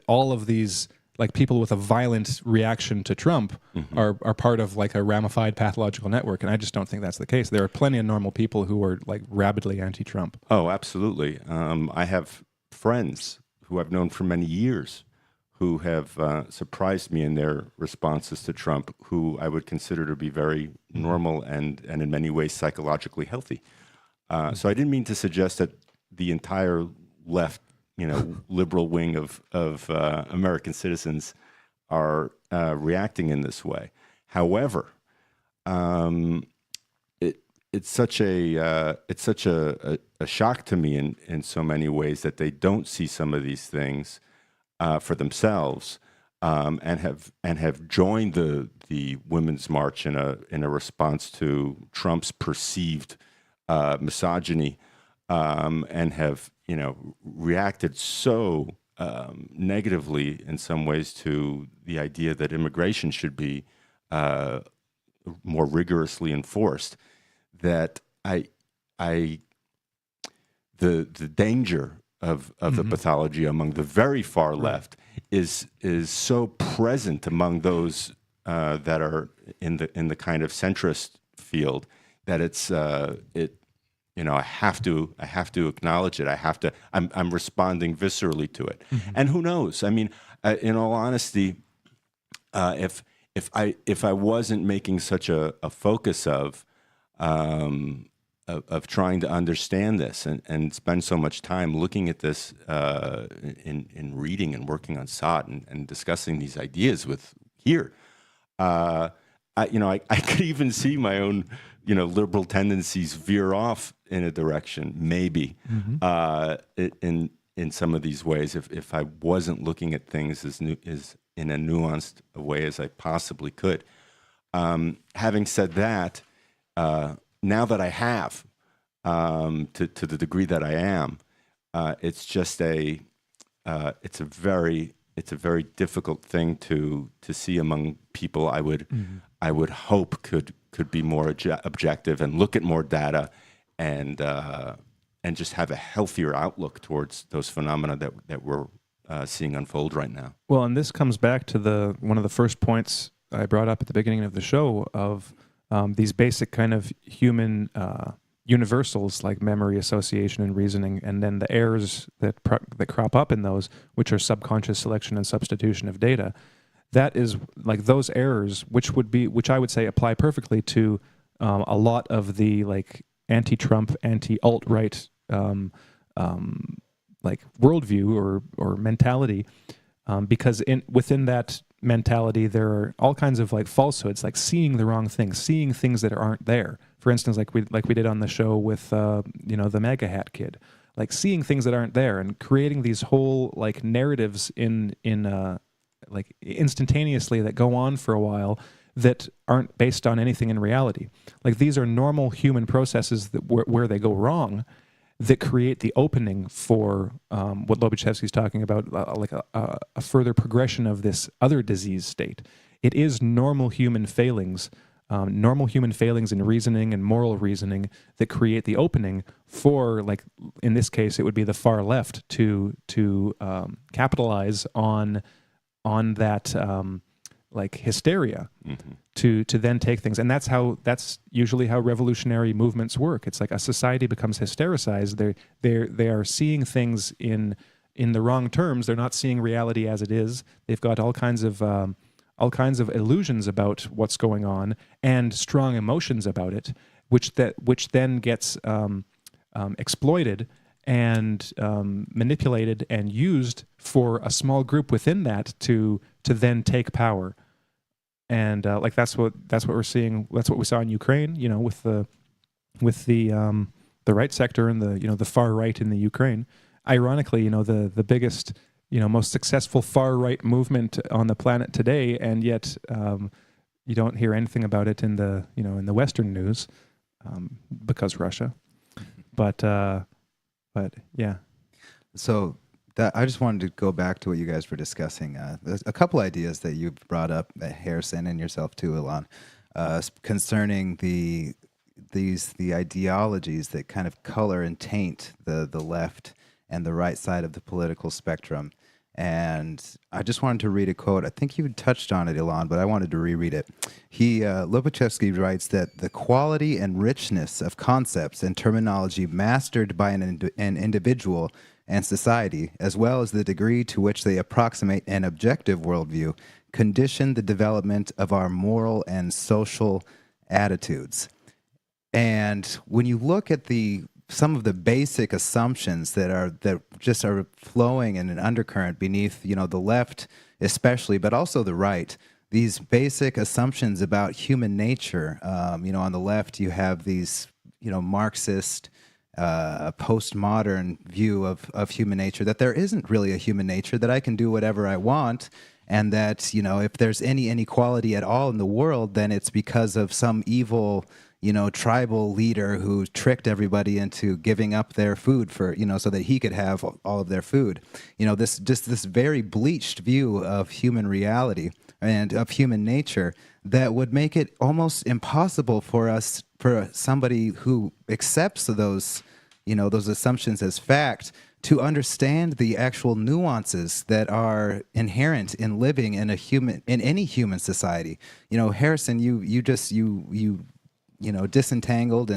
all of these like people with a violent reaction to Trump are part of like a ramified pathological network, and I just don't think that's the case. There are plenty of normal people who are like rabidly anti-Trump. Oh, absolutely. I have friends who I've known for many years who have surprised me in their responses to Trump, who I would consider to be very normal and in many ways psychologically healthy. So I didn't mean to suggest the entire left, liberal wing of American citizens are reacting in this way. However, it's such a shock to me in so many ways that they don't see some of these things for themselves, and have joined the Women's March in a response to Trump's perceived misogyny, and have reacted so negatively in some ways to the idea that immigration should be more rigorously enforced, that the danger of the pathology among the very far left is so present among those that are in the kind of centrist field that I have to acknowledge it. I'm responding viscerally to it. And who knows? I mean, in all honesty, if I wasn't making such a focus of trying to understand this and spend so much time looking at this in reading and working on SOT and discussing these ideas with here, I could even see my own liberal tendencies veer off in a direction, maybe, in some of these ways, if I wasn't looking at things as in a nuanced way as I possibly could. Having said that, now that I have, to the degree that I am, it's just it's a very difficult thing to see among people. I would hope could be more objective and look at more data and just have a healthier outlook towards those phenomena that we're seeing unfold right now. Well, and this comes back to one of the first points I brought up at the beginning of the show of these basic kind of human universals like memory, association, and reasoning, and then the errors that crop up in those, which are subconscious selection and substitution of data. That is like those errors, which I would say apply perfectly to a lot of the like anti-Trump, anti-alt-right like worldview or mentality, because within that mentality there are all kinds of like falsehoods, like seeing the wrong things, seeing things that aren't there. For instance, like we did on the show with the MAGA hat kid, like seeing things that aren't there and creating these whole like narratives in like instantaneously that go on for a while that aren't based on anything in reality. Like these are normal human processes that where they go wrong, that create the opening for what Lobachevsky's talking about, like a further progression of this other disease state. It is normal human failings in reasoning and moral reasoning that create the opening for, like in this case, it would be the far left to capitalize on that like hysteria, to then take things. And that's usually how revolutionary movements work. It's like a society becomes hystericized. They are seeing things in the wrong terms. They're not seeing reality as it is. They've got all kinds of illusions about what's going on and strong emotions about it, which then gets exploited and manipulated and used for a small group within that to then take power. And like that's what we're seeing. That's what we saw in Ukraine, with the right sector and the far right in the Ukraine. Ironically, the biggest, most successful far right movement on the planet today, and yet you don't hear anything about it in the in the Western news because Russia. But yeah. So I just wanted to go back to what you guys were discussing. There's a couple ideas that you brought up, Harrison, and yourself too, Ilan, concerning the ideologies that kind of color and taint the left and the right side of the political spectrum. And I just wanted to read a quote. I think you touched on it, Ilan, but I wanted to reread it. Lobachevsky writes that the quality and richness of concepts and terminology mastered by an individual and society, as well as the degree to which they approximate an objective worldview, condition the development of our moral and social attitudes. And when you look at the some of the basic assumptions that just are flowing in an undercurrent beneath, the left especially, but also the right. These basic assumptions about human nature. On the left, you have these, Marxist, postmodern view of human nature, that there isn't really a human nature, that I can do whatever I want, and that, if there's any inequality at all in the world, then it's because of some evil, tribal leader who tricked everybody into giving up their food for, so that he could have all of their food. This very bleached view of human reality and of human nature that would make it almost impossible for somebody who accepts those assumptions as fact to understand the actual nuances that are inherent in living in any human society. Harrison, you disentangled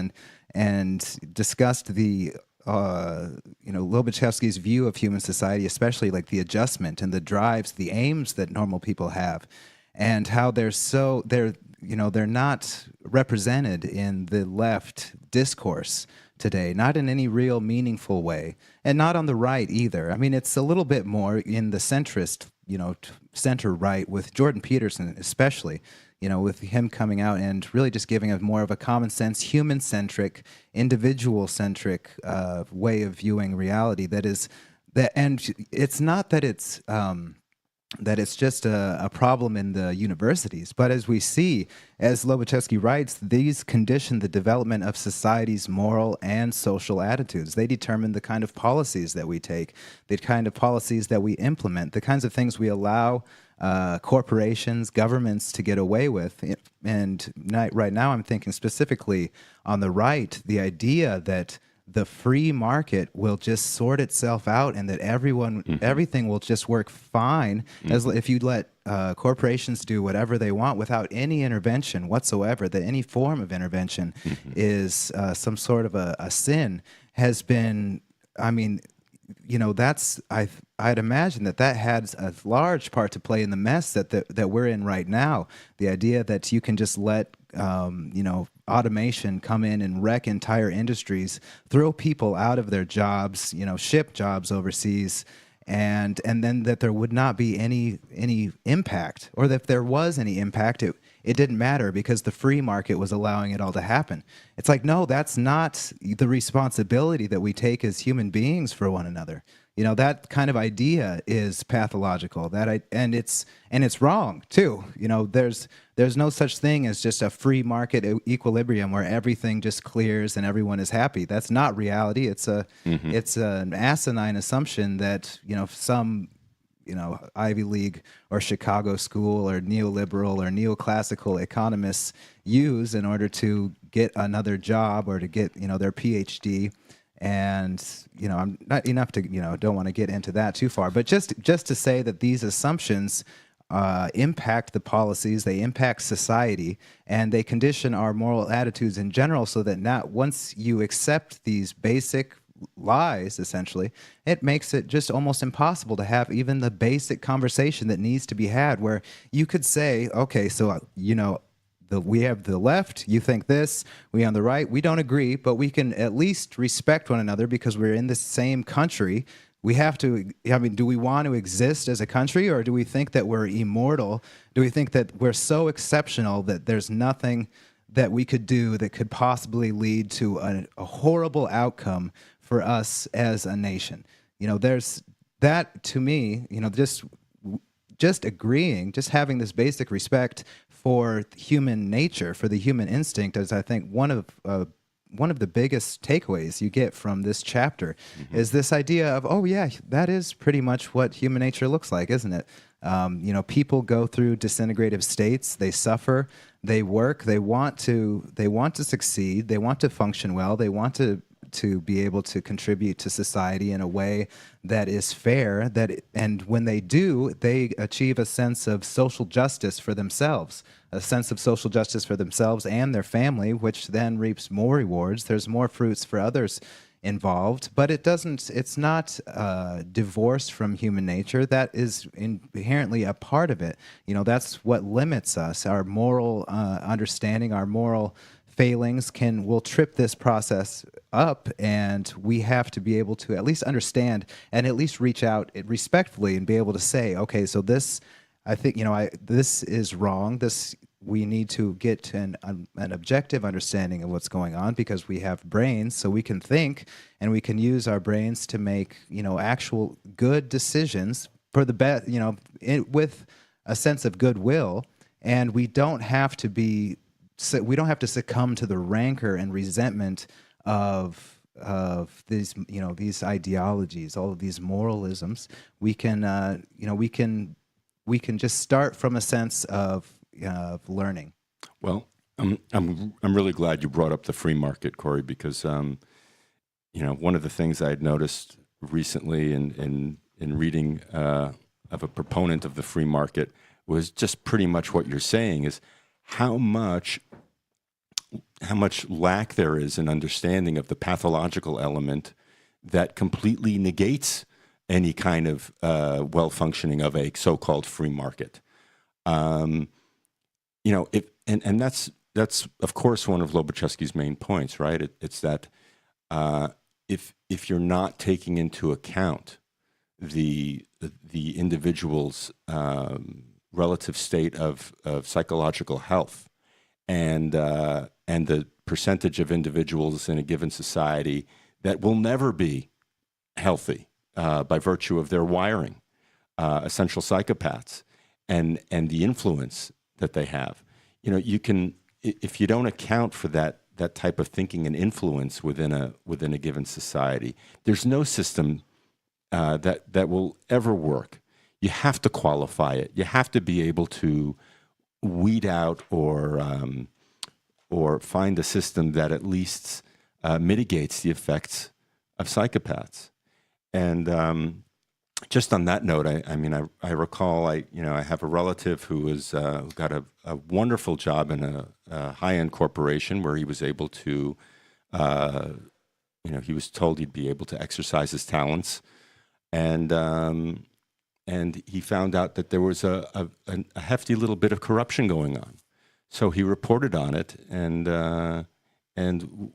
and discussed the Lobachevsky's view of human society, especially like the adjustment and the drives, the aims that normal people have, and how they're not represented in the left discourse today, not in any real meaningful way, and not on the right either. I mean, it's a little bit more in the centrist, center right, with Jordan Peterson especially, with him coming out and really just giving a more of a common sense, human-centric, individual-centric way of viewing reality. And it's not that it's just a problem in the universities, but as we see, as Lobachevsky writes, these condition the development of society's moral and social attitudes. They determine the kind of policies that we take, the kind of policies that we implement, the kinds of things we allow corporations, governments to get away with. And right now I'm thinking specifically on the right, the idea that the free market will just sort itself out and that everything will just work fine as if you let corporations do whatever they want without any intervention whatsoever, that any form of intervention is some sort of a sin, has been, I'd imagine that has a large part to play in the mess that we're in right now. The idea that you can just let automation come in and wreck entire industries, throw people out of their jobs, ship jobs overseas, and then that there would not be any impact, or that if there was any impact, it didn't matter because the free market was allowing it all to happen. It's like, no, that's not the responsibility that we take as human beings for one another. That kind of idea is pathological. And it's wrong too. There's no such thing as just a free market equilibrium where everything just clears and everyone is happy. That's not reality. It's an asinine assumption that some Ivy League or Chicago school or neoliberal or neoclassical economists use in order to get another job or to get their PhD. And I'm not enough to don't want to get into that too far, but just to say that these assumptions impact the policies, they impact society, and they condition our moral attitudes in general, so that not once you accept these basic lies, essentially, it makes it just almost impossible to have even the basic conversation that needs to be had, where you could say, okay, so we have the left, you think this, we on the right, we don't agree, but we can at least respect one another because we're in the same country. We have to, do we want to exist as a country, or do we think that we're immortal? Do we think that we're so exceptional that there's nothing that we could do that could possibly lead to a horrible outcome for us as a nation? There's that, to me, just agreeing, just having this basic respect for human nature, for the human instinct, is, I think, one of the biggest takeaways you get from this chapter, is this idea of, oh yeah, that is pretty much what human nature looks like, isn't it? People go through disintegrative states, they suffer, they work, they want to succeed, they want to function well, they want to be able to contribute to society in a way that is fair, and when they do, they achieve a sense of social justice for themselves, and their family, which then reaps more rewards. There's more fruits for others involved, but it's not divorced from human nature. That is inherently a part of it. That's what limits us, our moral understanding, our moral failings will trip this process up, and we have to be able to at least understand and at least reach out respectfully and be able to say, okay, so this, I think, this is wrong. We need to get an objective understanding of what's going on, because we have brains, so we can think, and we can use our brains to make, actual good decisions for the best, with a sense of goodwill, and we don't have to succumb to the rancor and resentment of these, these ideologies, all of these moralisms. We can, we can just start from a sense of learning. Well, I'm really glad you brought up the free market, Corey, because one of the things I had noticed recently in reading of a proponent of the free market was just pretty much what you're saying, is how much lack there is in understanding of the pathological element that completely negates any kind of well-functioning of a so-called free market. And that's of course one of Lobachevsky's main points, right? It's that if you're not taking into account the individual's relative state of psychological health and the percentage of individuals in a given society that will never be healthy by virtue of their wiring, essential psychopaths, and the influence that they have. You can, if you don't account for that type of thinking and influence within a given society, there's no system that will ever work. You have to qualify it. You have to be able to weed out or find a system that at least mitigates the effects of psychopaths. And just on that note, I recall I have a relative who was who got a wonderful job in a high-end corporation where he was able to, he was told he'd be able to exercise his talents, and he found out that there was a hefty little bit of corruption going on. So he reported on it and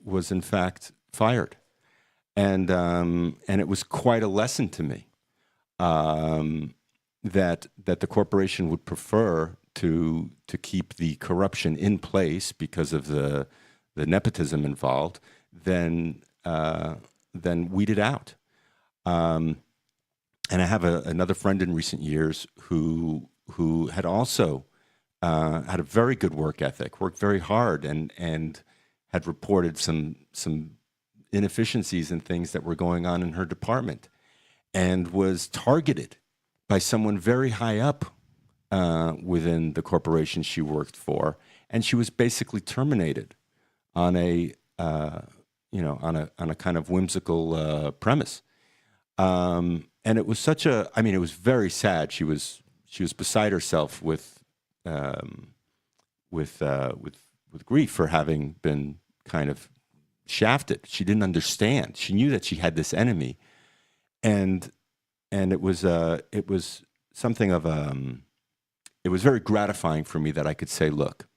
was in fact fired. And it was quite a lesson to me that the corporation would prefer to keep the corruption in place because of the nepotism involved than weed it out. And I have another friend in recent years who had also had a very good work ethic, worked very hard, and had reported some inefficiencies and things that were going on in her department, and was targeted by someone very high up within the corporation she worked for, and she was basically terminated on a kind of whimsical premise. And it was it was very sad. She was beside herself with grief for having been kind of shafted. She didn't understand. She knew that she had this enemy, and it was something of it was very gratifying for me that I could say, look,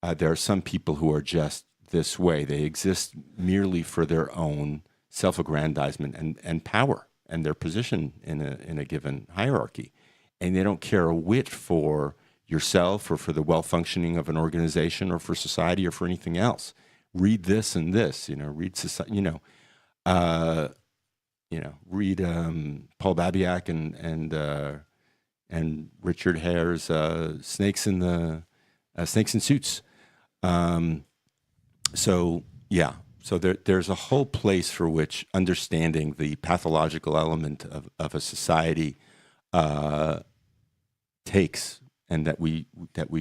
there are some people who are just this way. They exist merely for their own self-aggrandizement and power and their position in a given hierarchy, and they don't care a whit for yourself or for the well-functioning of an organization or for society or for anything else. Read this and this, read society, read Paul Babiak and Richard Hare's Snakes in Suits. So there's a whole place for which understanding the pathological element of a society takes, and that we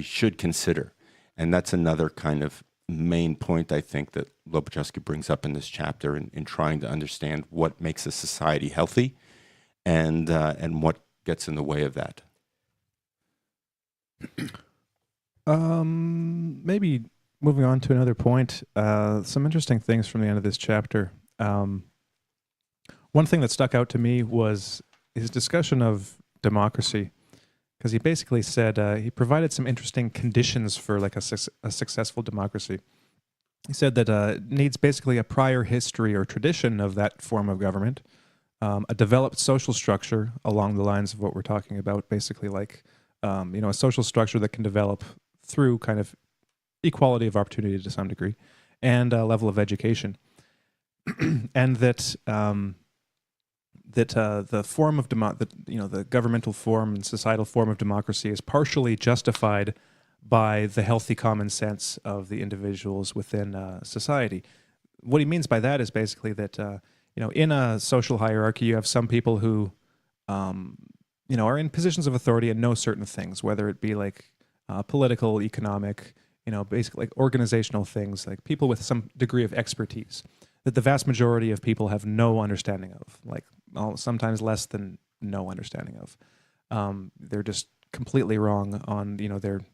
should consider. And that's another kind of main point, I think, that Lobachevsky brings up in this chapter in trying to understand what makes a society healthy and what gets in the way of that. Maybe moving on to another point, some interesting things from the end of this chapter. One thing that stuck out to me was his discussion of democracy, because he basically said he provided some interesting conditions for like a successful democracy. he said that it needs basically a prior history or tradition of that form of government, a developed social structure along the lines of what we're talking about, basically like a social structure that can develop through kind of equality of opportunity to some degree, and a level of education, and that the form of the governmental form and societal form of democracy is partially justified by the healthy common sense of the individuals within society. What he means by that is basically that in a social hierarchy, you have some people who are in positions of authority and know certain things, whether it be like political, economic, basically like organizational things, like people with some degree of expertise that the vast majority of people have no understanding of, like sometimes less than no understanding of. They're just completely wrong on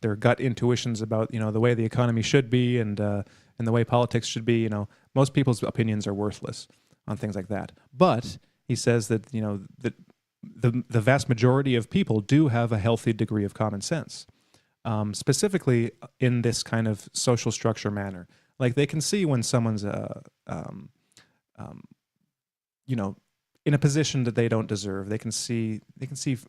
their gut intuitions about the way the economy should be and the way politics should be. Most people's opinions are worthless on things like that. But he says that that the vast majority of people do have a healthy degree of common sense, specifically in this kind of social structure manner. Like they can see when someone's in a position that they don't deserve. They can see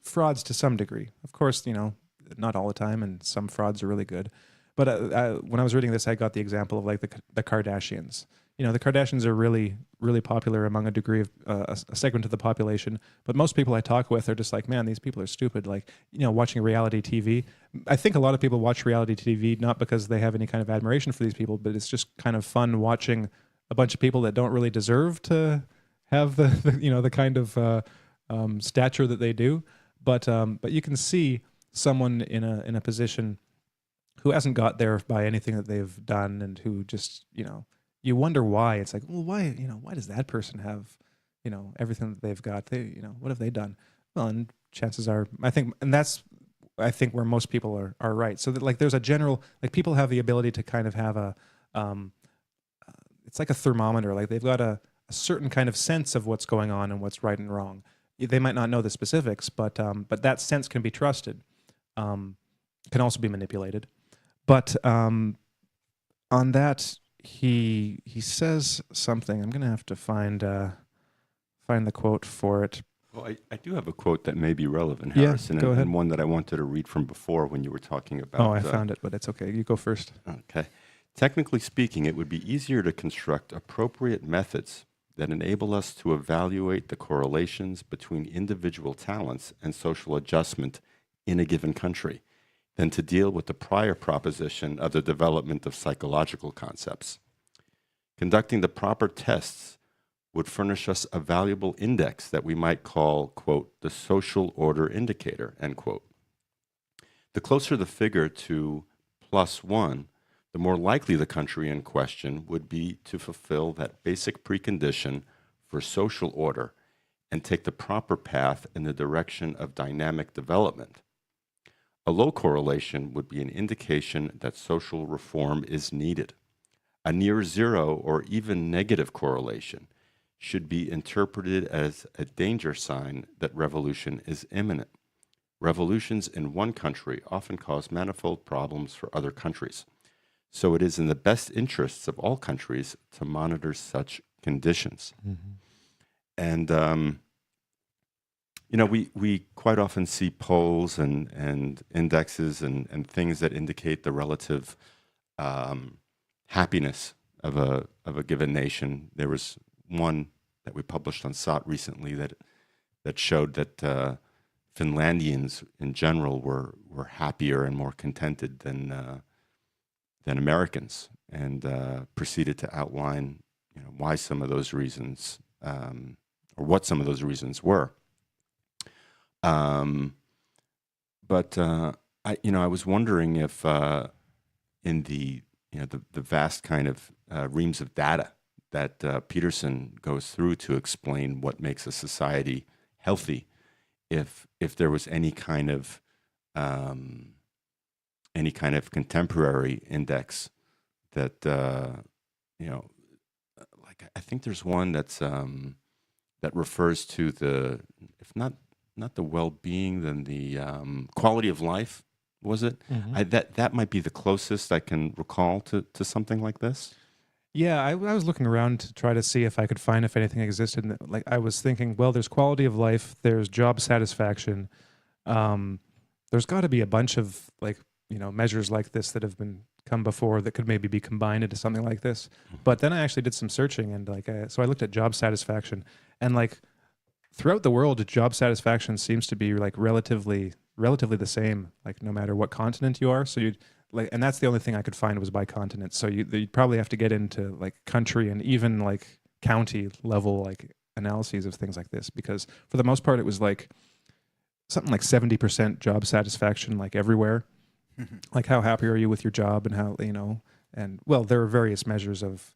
frauds to some degree. Of course, not all the time, and some frauds are really good. But when I was reading this, I got the example of like the Kardashians. The Kardashians are really, really popular among a degree of a segment of the population. But most people I talk with are just like, man, these people are stupid. Like, watching reality TV. I think a lot of people watch reality TV not because they have any kind of admiration for these people, but it's just kind of fun watching a bunch of people that don't really deserve to have the kind of stature that they do. But you can see someone in a position who hasn't got there by anything that they've done, and who just you wonder why. It's like, well, why does that person have everything that they've got? What have they done? Well, and chances are, I think where most people are right. So that like there's a general, like, people have the ability to kind of have a it's like a thermometer. Like they've got a certain kind of sense of what's going on and what's right and wrong. They might not know the specifics, but that sense can be trusted. Can also be manipulated. But on that, he says something. I'm going to have to find the quote for it. Well, I do have a quote that may be relevant, Harrison, go ahead. And one that I wanted to read from before when you were talking about... Oh, I found it, but it's okay. You go first. Okay. Technically speaking, it would be easier to construct appropriate methods that enable us to evaluate the correlations between individual talents and social adjustment in a given country than to deal with the prior proposition of the development of psychological concepts. Conducting the proper tests would furnish us a valuable index that we might call, quote, the social order indicator, end quote. The closer the figure to +1, the more likely the country in question would be to fulfill that basic precondition for social order and take the proper path in the direction of dynamic development. A low correlation would be an indication that social reform is needed. A near zero or even negative correlation should be interpreted as a danger sign that revolution is imminent. Revolutions in one country often cause manifold problems for other countries. So it is in the best interests of all countries to monitor such conditions. Mm-hmm. And, we quite often see polls and indexes and things that indicate the relative happiness of a given nation. There was one that we published on SOT recently that showed that Finlandians in general were happier and more contented than Americans, and proceeded to outline why some of those reasons or what some of those reasons were. But I was wondering if in the vast kind of reams of data that Peterson goes through to explain what makes a society healthy, if there was any kind of contemporary index that like I think there's one that's that refers to the, if not the well-being, then the quality of life. Was it? Mm-hmm. That might be the closest I can recall to something like this. Yeah, I was looking around to try to see if I could find if anything existed. And like I was thinking, well, there's quality of life, there's job satisfaction. Um, there's got to be a bunch of like measures like this that have been come before that could maybe be combined into something like this. But then I actually did some searching and so I looked at job satisfaction and like throughout the world, job satisfaction seems to be like relatively the same, like no matter what continent you are. So you'd like, and that's the only thing I could find was by continent. So you'd probably have to get into like country and even like county level like analyses of things like this, because for the most part it was like something like 70% job satisfaction, like everywhere. Like how happy are you with your job and how and well, there are various measures of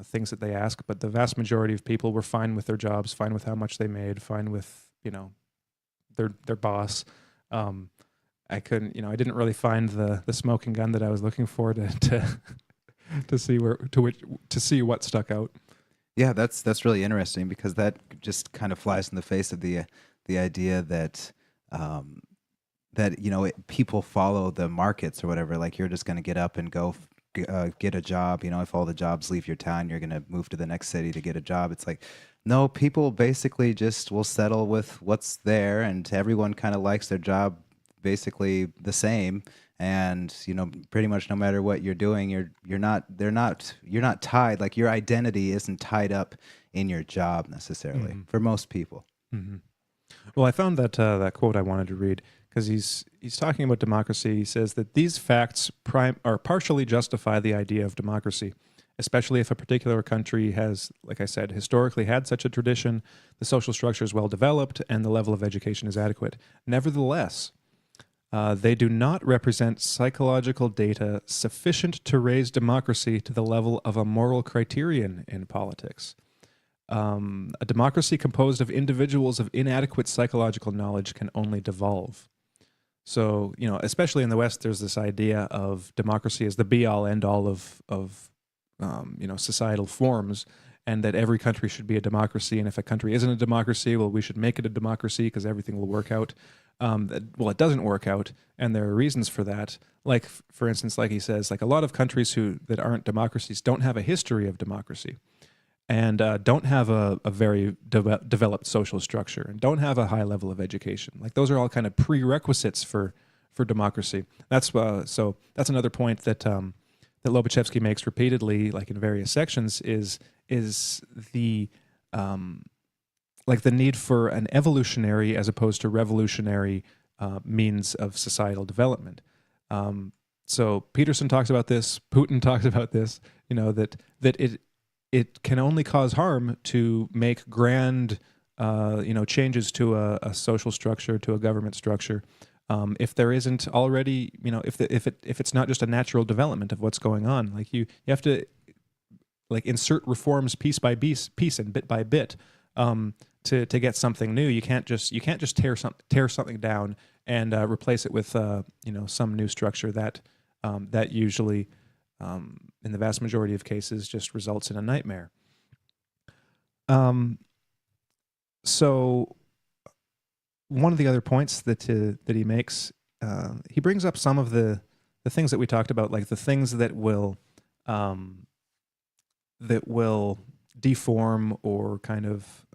things that they ask, but the vast majority of people were fine with their jobs, fine with how much they made, fine with their boss. I couldn't, I didn't really find the smoking gun that I was looking for to see what stuck out. Yeah, that's really interesting because that just kind of flies in the face of the idea that people follow the markets or whatever. Like you're just going to get up and go get a job. If all the jobs leave your town, you're going to move to the next city to get a job. It's like, no, people basically just will settle with what's there, and everyone kind of likes their job basically the same. And pretty much no matter what you're doing, you're not tied. Like your identity isn't tied up in your job necessarily for most people. Mm-hmm. Well, I found that quote I wanted to read because he's talking about democracy. He says that these facts partially justify the idea of democracy, especially if a particular country has, like I said, historically had such a tradition, the social structure is well developed, and the level of education is adequate. Nevertheless, they do not represent psychological data sufficient to raise democracy to the level of a moral criterion in politics. A democracy composed of individuals of inadequate psychological knowledge can only devolve. So, especially in the West, there's this idea of democracy as the be-all, end-all of societal forms, and that every country should be a democracy. And if a country isn't a democracy, well, we should make it a democracy because everything will work out. Well, it doesn't work out, and there are reasons for that. Like, for instance, like he says, like a lot of countries that aren't democracies don't have a history of democracy, and don't have a very developed social structure, and don't have a high level of education. Like those are all kind of prerequisites for democracy. That's so that's another point that that Lobachevsky makes repeatedly, like in various sections, is the like the need for an evolutionary as opposed to revolutionary means of societal development. So Peterson talks about this. Putin talks about this. That it can only cause harm to make grand changes to a social structure, to a government structure, if there isn't already, if it's not just a natural development of what's going on. Like you have to like insert reforms piece by piece and bit by bit to get something new. You can't just tear something down and replace it with some new structure that usually in the vast majority of cases just results in a nightmare. So one of the other points that he makes, he brings up some of the things that we talked about, like the things that will deform or kind of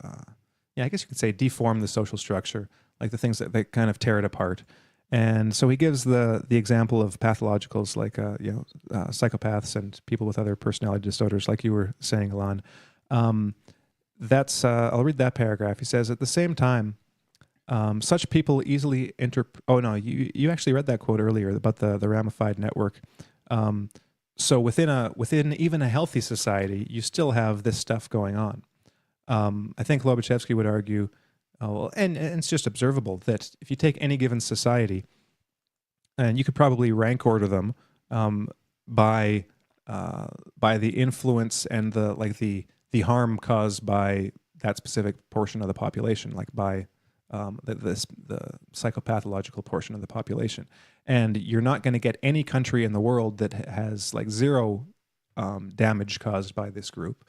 I guess you could say deform the social structure, like the things that kind of tear it apart. And so he gives the example of pathologicals, like psychopaths and people with other personality disorders, like you were saying, Alon. I'll read that paragraph. He says, at the same time, such people easily Oh no, you actually read that quote earlier about the ramified network. So within even a healthy society, you still have this stuff going on. I think Lobachevsky would argue, and it's just observable, that if you take any given society, and you could probably rank order them by the influence and the harm caused by that specific portion of the population, like by the psychopathological portion of the population. And you're not going to get any country in the world that has like zero damage caused by this group.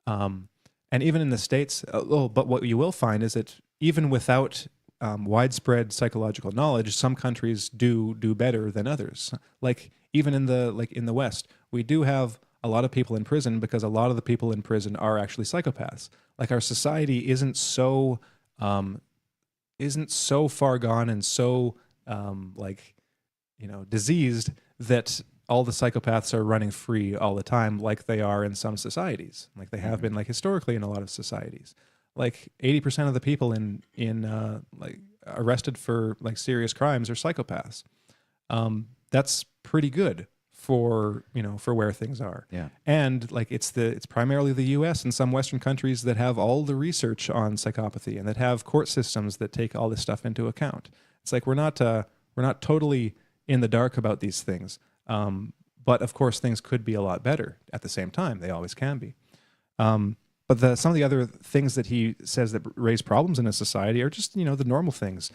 And even in the States, but what you will find is that even without widespread psychological knowledge, some countries do better than others. Like even in the West, we do have a lot of people in prison because a lot of the people in prison are actually psychopaths. Like our society isn't so far gone and so diseased that all the psychopaths are running free all the time, like they are in some societies, like they have been, like historically in a lot of societies. Like 80% of the people in like arrested for like serious crimes are psychopaths. That's pretty good for where things are. Yeah. And like it's primarily the US and some Western countries that have all the research on psychopathy and that have court systems that take all this stuff into account. It's like we're not totally in the dark about these things. But of course things could be a lot better at the same time. They always can be. But some of the other things that he says that raise problems in a society are just, the normal things.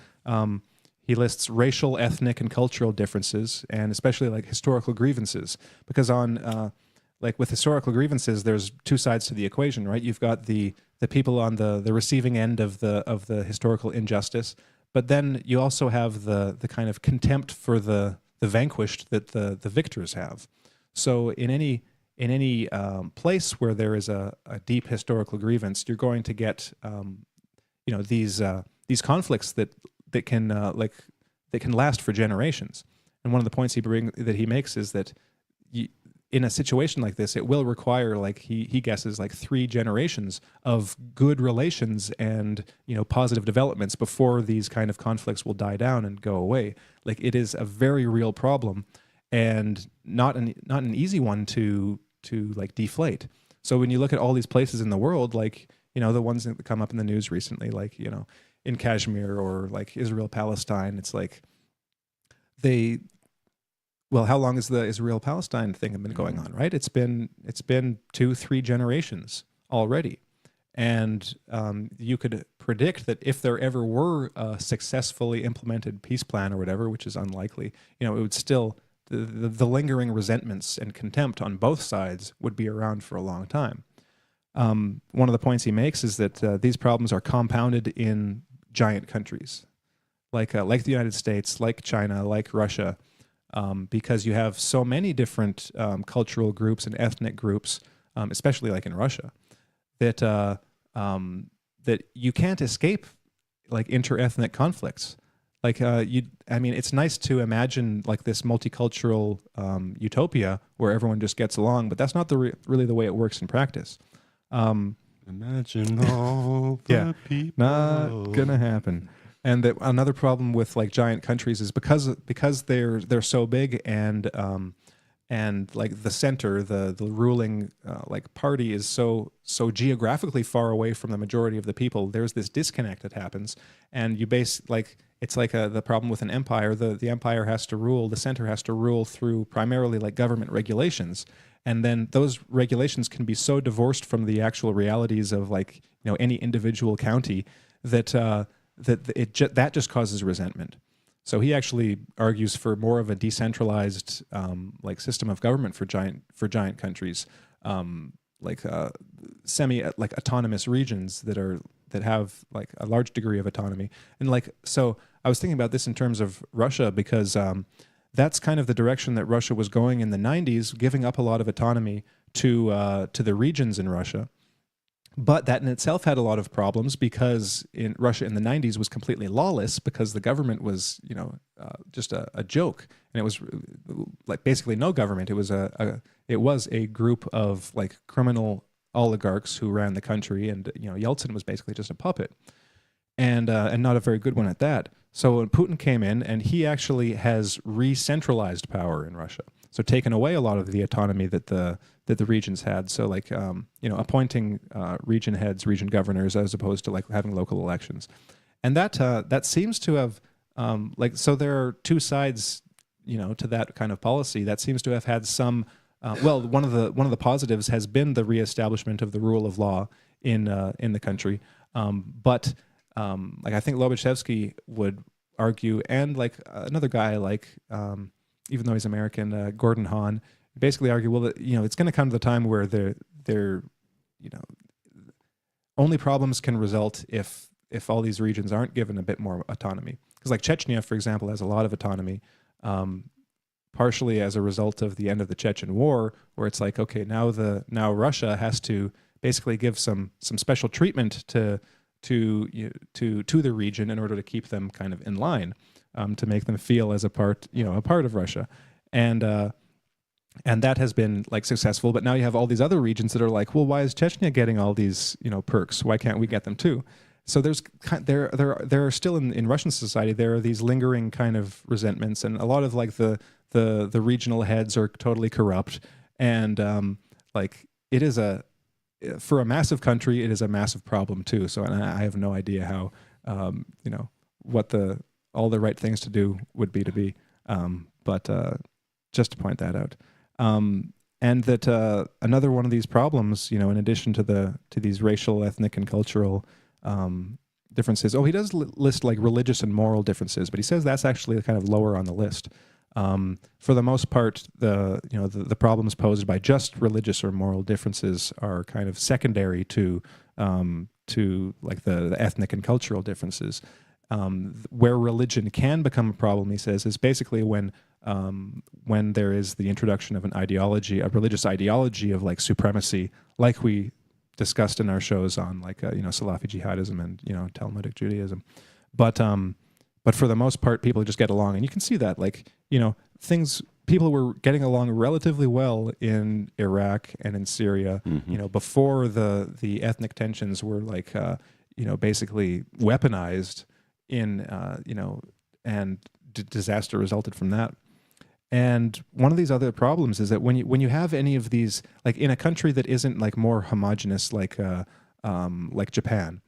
He lists racial, ethnic, and cultural differences, and especially like historical grievances. Because with historical grievances, there's two sides to the equation, right? You've got the people on the receiving end of the historical injustice, but then you also have the kind of contempt for the vanquished that the victors have. So in any place where there is a deep historical grievance, you're going to get these conflicts that can last for generations. And one of the points that he makes is that in a situation like this, it will require, like he guesses, like 3 generations of good relations and positive developments before these kind of conflicts will die down and go away. Like it is a very real problem, and not an easy one to like deflate. So when you look at all these places in the world, like the ones that come up in the news recently, like in Kashmir or like Israel Palestine, it's like how long has the Israel-Palestine thing been going on, right? It's been 2-3 generations already. And you could predict that if there ever were a successfully implemented peace plan or whatever, which is unlikely, it would still, the lingering resentments and contempt on both sides would be around for a long time. One of the points he makes is that these problems are compounded in giant countries, like the United States, like China, like Russia, because you have so many different cultural groups and ethnic groups, especially like in Russia, that you can't escape like inter-ethnic conflicts. Like it's nice to imagine like this multicultural utopia where everyone just gets along, but that's not really the way it works in practice. Imagine all the people. Not gonna happen. And that another problem with like giant countries is because they're so big and like the center, the ruling like party is so geographically far away from the majority of the people. There's this disconnect that happens, and you it's like the problem with an empire. The empire has to rule, the center has to rule through primarily like government regulations, and then those regulations can be so divorced from the actual realities of like any individual county that that just causes resentment. So he actually argues for more of a decentralized like system of government for giant countries, like autonomous regions that have like a large degree of autonomy. And like, so I was thinking about this in terms of Russia because that's kind of the direction that Russia was going in the 90s, giving up a lot of autonomy to the regions in Russia. But that in itself had a lot of problems because in Russia in the 90s was completely lawless because the government was, just a joke. And it was like basically no government. It was a group of like criminal oligarchs who ran the country, and Yeltsin was basically just a puppet, and not a very good one at that. So when Putin came in, and he actually has re-centralized power in Russia, so taken away a lot of the autonomy that the regions had. So like appointing region heads, region governors, as opposed to like having local elections, and that seems to have so there are two sides to that kind of policy. That seems to have had some. One of the positives has been the reestablishment of the rule of law in the country, but like I think Lobachevsky would argue, and like another guy like even though he's American, Gordon Hahn, basically argue, well, it's going to come to the time where they're only problems can result if all these regions aren't given a bit more autonomy. Because like Chechnya, for example, has a lot of autonomy, partially as a result of the end of the Chechen War, where it's like, okay, now Russia has to basically give some special treatment to the region in order to keep them kind of in line, to make them feel as a part of Russia, and that has been like successful. But now you have all these other regions that are like, well, why is Chechnya getting all these perks? Why can't we get them too? So there are still in Russian society, there are these lingering kind of resentments, and a lot of like the regional heads are totally corrupt, and like it is for a massive country, it is a massive problem too. So, and I have no idea how what all the right things to do would be, but just to point that out. And that another one of these problems, in addition to these racial, ethnic, and cultural differences. Oh, he does list like religious and moral differences, but he says that's actually kind of lower on the list. For the most part, the problems posed by just religious or moral differences are kind of secondary to like the ethnic and cultural differences. Where religion can become a problem, he says, is basically when there is the introduction of a religious ideology of like supremacy, like we discussed in our shows on like Salafi jihadism and Talmudic Judaism, but for the most part, people just get along, and you can see that like people were getting along relatively well in Iraq and in Syria, before the ethnic tensions were like basically weaponized and disaster resulted from that. And one of these other problems is that when you have any of these, like in a country that isn't like more homogenous, like Japan,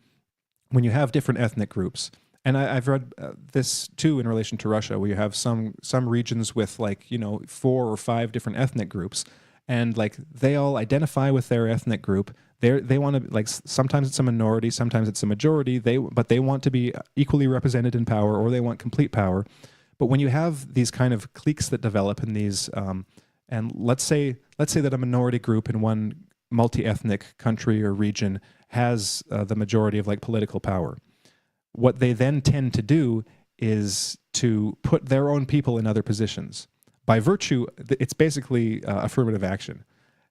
when you have different ethnic groups, and I've read this too in relation to Russia, where you have some regions with like 4 or 5 different ethnic groups, and like they all identify with their ethnic group. They want to, like, sometimes it's a minority, sometimes it's a majority. But they want to be equally represented in power, or they want complete power. But when you have these kind of cliques that develop in these, and let's say that a minority group in one multi-ethnic country or region has the majority of like political power, what they then tend to do is to put their own people in other positions. By virtue, it's basically affirmative action.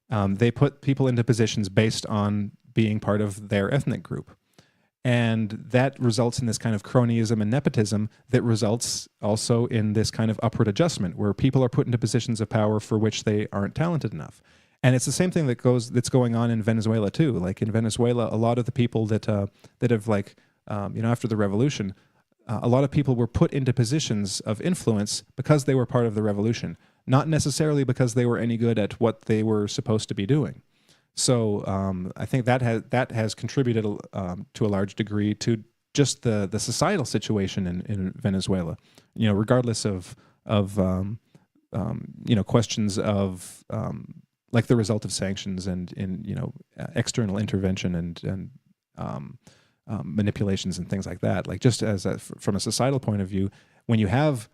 They put people into positions based on being part of their ethnic group. And that results in this kind of cronyism and nepotism that results also in this kind of upward adjustment, where people are put into positions of power for which they aren't talented enough. And it's the same thing that's going on in Venezuela too. Like in Venezuela, a lot of the people that have like after the revolution, a lot of people were put into positions of influence because they were part of the revolution, not necessarily because they were any good at what they were supposed to be doing. So I think that has contributed to a large degree to just the societal situation in Venezuela. Regardless of questions of like the result of sanctions and external intervention and manipulations and things like that. Like just from a societal point of view, when you have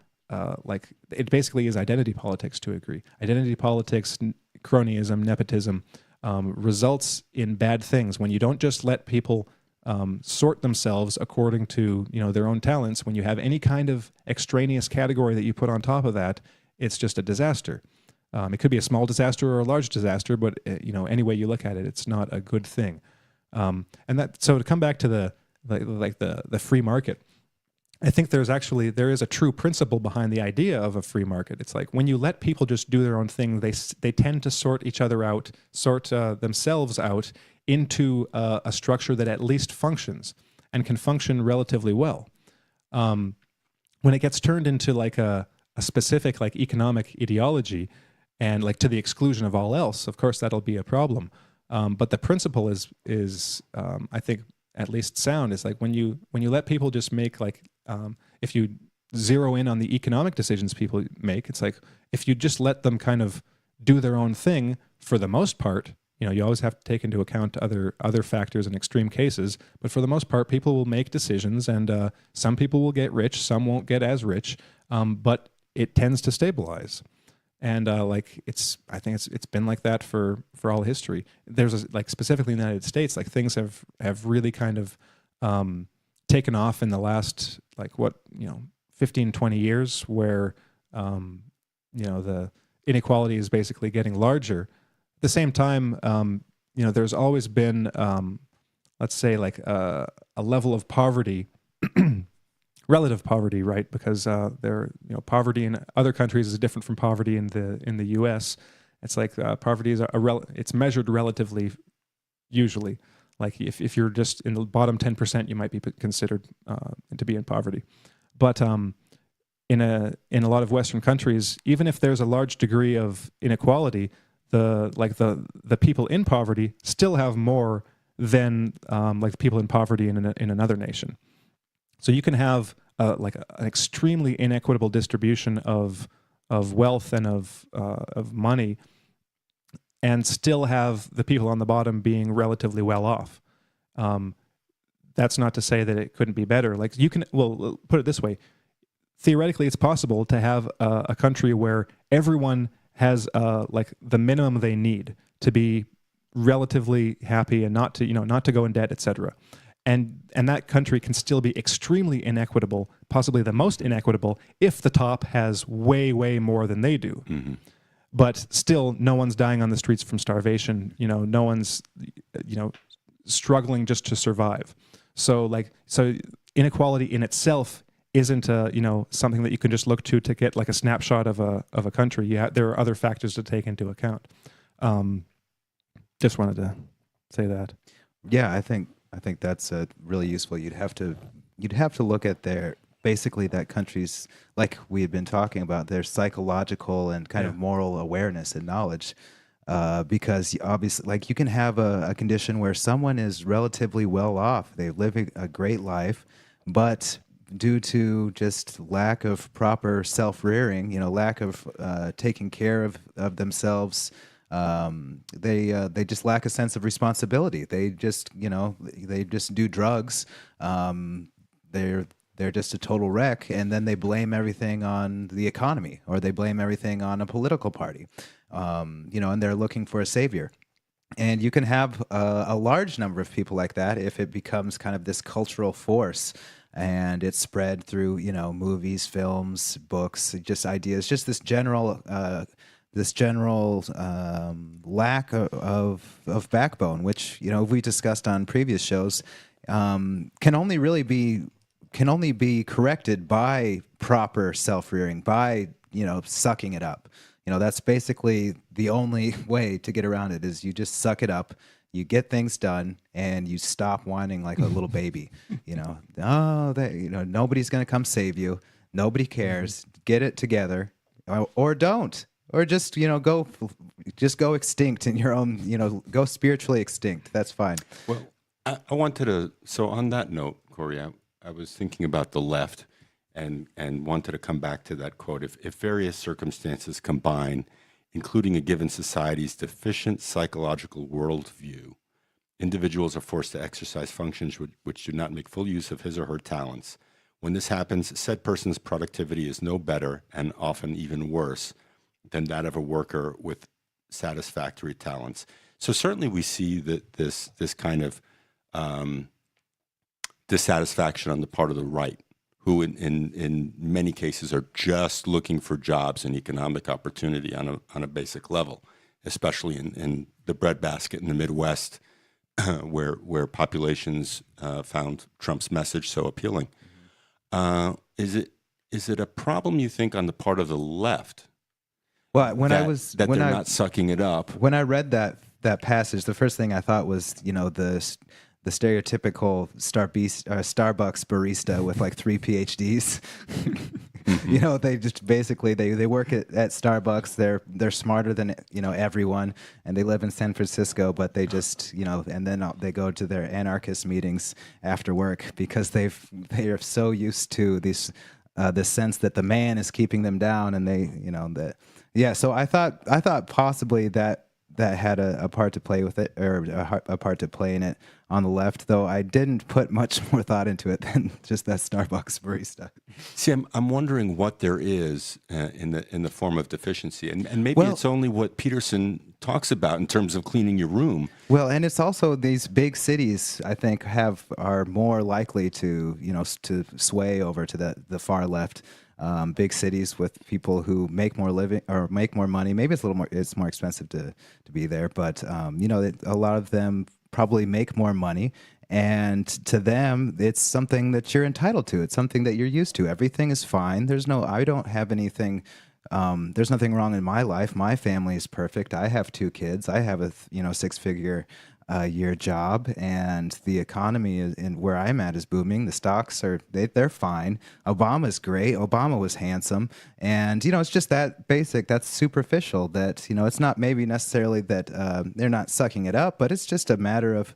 like it basically is identity politics to a degree. Identity politics, cronyism, nepotism. Results in bad things when you don't just let people sort themselves according to their own talents. When you have any kind of extraneous category that you put on top of that, it's just a disaster. It could be a small disaster or a large disaster, but any way you look at it, it's not a good thing. So to come back to the free market, I think there is a true principle behind the idea of a free market. It's like when you let people just do their own thing, they tend to sort each other out, themselves out into a structure that at least functions and can function relatively well. When it gets turned into like a specific like economic ideology and like to the exclusion of all else, of course that'll be a problem. But the principle is I think at least sound. Is like when you let people just make like if you zero in on the economic decisions people make, it's like if you just let them kind of do their own thing for the most part, you always have to take into account other factors in extreme cases, but for the most part, people will make decisions, and some people will get rich, some won't get as rich, but it tends to stabilize. And I think it's been like that for all history. There's like specifically in the United States, like things have really kind of taken off in the last 15, 20 years, where the inequality is basically getting larger. At the same time, there's always been, let's say, like a level of poverty, relative poverty, right? Because poverty in other countries is different from poverty in the U.S. It's like poverty is it's measured relatively, usually. Like if you're just in the bottom 10%, you might be considered to be in poverty. But in a lot of Western countries, even if there's a large degree of inequality, the people in poverty still have more than like the people in poverty in another nation. So you can have an extremely inequitable distribution of wealth and of money, and still have the people on the bottom being relatively well off. That's not to say that it couldn't be better. Like put it this way: theoretically, it's possible to have a country where everyone has like the minimum they need to be relatively happy and not to go in debt, etc. And that country can still be extremely inequitable, possibly the most inequitable, if the top has way, way more than they do. Mm-hmm. But still, no one's dying on the streets from starvation. No one's, struggling just to survive. So inequality in itself isn't something that you can just look to get like a snapshot of a country. There are other factors to take into account. Just wanted to say that. Yeah, I think that's really useful. You'd have to look at basically that country's, like we had been talking about, their psychological and kind of moral awareness and knowledge. Because obviously, like, you can have a condition where someone is relatively well off, they live a great life, but due to just lack of proper self-rearing, lack of taking care of themselves, they just lack a sense of responsibility. They just do drugs. They're just a total wreck, and then they blame everything on the economy, or they blame everything on a political party. And they're looking for a savior. And you can have a large number of people like that if it becomes kind of this cultural force, and it's spread through, movies, films, books, just ideas, just this general lack of backbone, which, we discussed on previous shows, can only be corrected by proper self-rearing, by, sucking it up. That's basically the only way to get around it, is you just suck it up, you get things done, and you stop whining like a little baby. Nobody's going to come save you. Nobody cares. Get it together, or don't. Or just, go extinct in your own, go spiritually extinct. That's fine. Well, I wanted to, so on that note, Corey, I was thinking about the left and wanted to come back to that quote. If various circumstances combine, including a given society's deficient psychological worldview, individuals are forced to exercise functions which do not make full use of his or her talents. When this happens, said person's productivity is no better, and often even worse, than that of a worker with satisfactory talents. So certainly we see that this kind of dissatisfaction on the part of the right, who in many cases are just looking for jobs and economic opportunity on a basic level, especially in the breadbasket in the Midwest, where populations found Trump's message so appealing. Is it a problem, you think, on the part of the left? Well, they're not sucking it up. When I read that passage, the first thing I thought was, the stereotypical Starbucks barista with like 3 PhDs. They just basically they work at Starbucks. They're smarter than everyone, and they live in San Francisco. But they just and then they go to their anarchist meetings after work because they are so used to this sense that the man is keeping them down, and So I thought possibly that had a part to play with it, or a part to play in it on the left, though I didn't put much more thought into it than just that Starbucks barista. See, I'm wondering what there is in the form of deficiency, and maybe it's only what Peterson talks about in terms of cleaning your room. Well, and it's also these big cities, I think, are more likely to to sway over to the far left. big cities with people who make more living or make more money. Maybe it's more expensive to be there, but a lot of them probably make more money. And to them, it's something that you're entitled to. It's something that you're used to. Everything is fine. I don't have anything. There's nothing wrong in my life. My family is perfect. I have 2 kids. I have a 6-figure year job, and the economy in where I'm at is booming. The stocks they're fine. Obama's great. Obama was handsome, and it's just that basic. That's superficial. That it's not maybe necessarily that they're not sucking it up, but it's just a matter of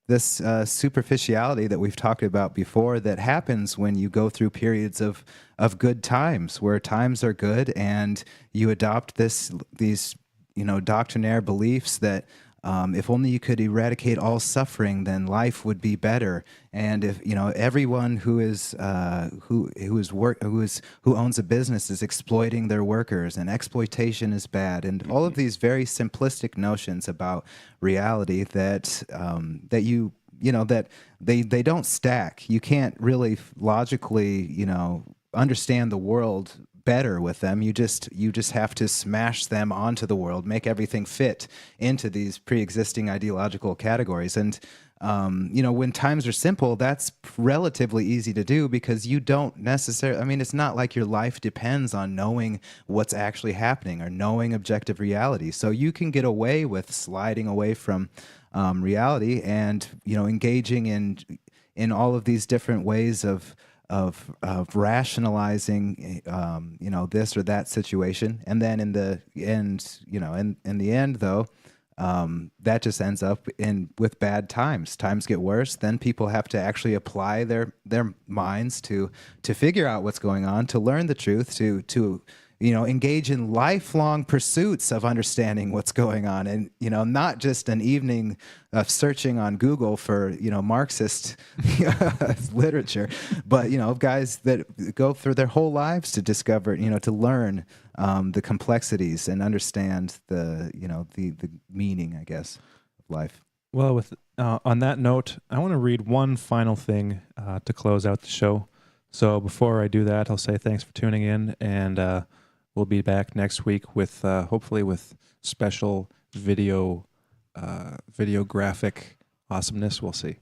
this superficiality that we've talked about before that happens when you go through periods of good times, where times are good, and you adopt these doctrinaire beliefs that if only you could eradicate all suffering, then life would be better. And if everyone who owns a business is exploiting their workers, and exploitation is bad, and all of these very simplistic notions about reality that they don't stack. You can't really logically understand the world better with them. You just have to smash them onto the world, make everything fit into these pre-existing ideological categories. And when times are simple, that's relatively easy to do, because you don't necessarily, it's not like your life depends on knowing what's actually happening or knowing objective reality. So you can get away with sliding away from reality and engaging in all of these different ways of rationalizing, this or that situation, and then in the end, though, that just ends up with bad times. Times get worse. Then people have to actually apply their minds to figure out what's going on, to learn the truth, to engage in lifelong pursuits of understanding what's going on, and not just an evening of searching on Google for Marxist literature, but guys that go through their whole lives to discover, to learn the complexities and understand the meaning, I guess, of life. Well, on that note, I want to read one final thing to close out the show. So before I do that, I'll say thanks for tuning in, and we'll be back next week with hopefully with special video graphic awesomeness. We'll see,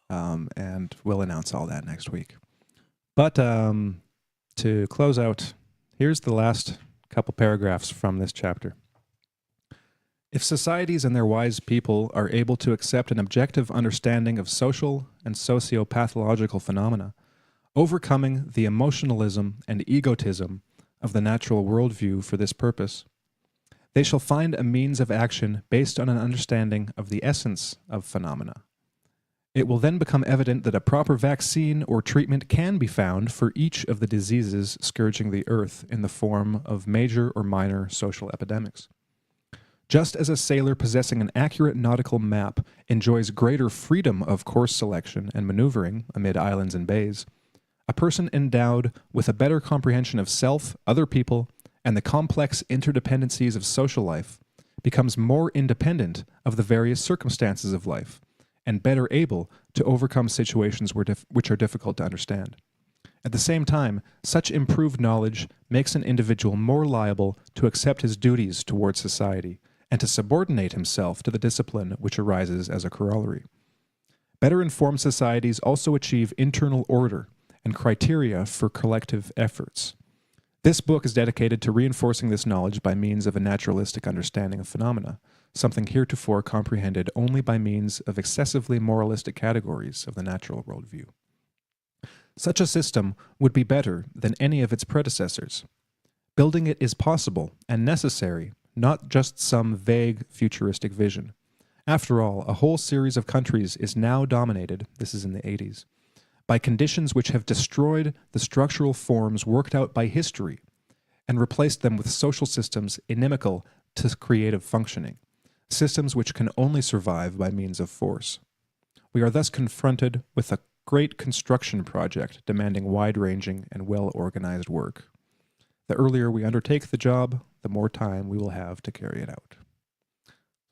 and we'll announce all that next week. But to close out, here's the last couple paragraphs from this chapter. If societies and their wise people are able to accept an objective understanding of social and socio-pathological phenomena, overcoming the emotionalism and egotism of the natural worldview for this purpose, they shall find a means of action based on an understanding of the essence of phenomena. It will then become evident that a proper vaccine or treatment can be found for each of the diseases scourging the earth in the form of major or minor social epidemics. Just as a sailor possessing an accurate nautical map enjoys greater freedom of course selection and maneuvering amid islands and bays, a person endowed with a better comprehension of self, other people, and the complex interdependencies of social life becomes more independent of the various circumstances of life and better able to overcome situations which are difficult to understand. At the same time, such improved knowledge makes an individual more liable to accept his duties towards society and to subordinate himself to the discipline which arises as a corollary. Better informed societies also achieve internal order and criteria for collective efforts. This book is dedicated to reinforcing this knowledge by means of a naturalistic understanding of phenomena, something heretofore comprehended only by means of excessively moralistic categories of the natural worldview. Such a system would be better than any of its predecessors. Building it is possible and necessary, not just some vague futuristic vision. After all, a whole series of countries is now dominated, this is in the 80s, by conditions which have destroyed the structural forms worked out by history and replaced them with social systems inimical to creative functioning, systems which can only survive by means of force. We are thus confronted with a great construction project demanding wide-ranging and well-organized work. The earlier we undertake the job, the more time we will have to carry it out.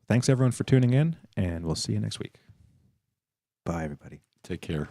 Thanks everyone for tuning in, and we'll see you next week. Bye, everybody. Take care.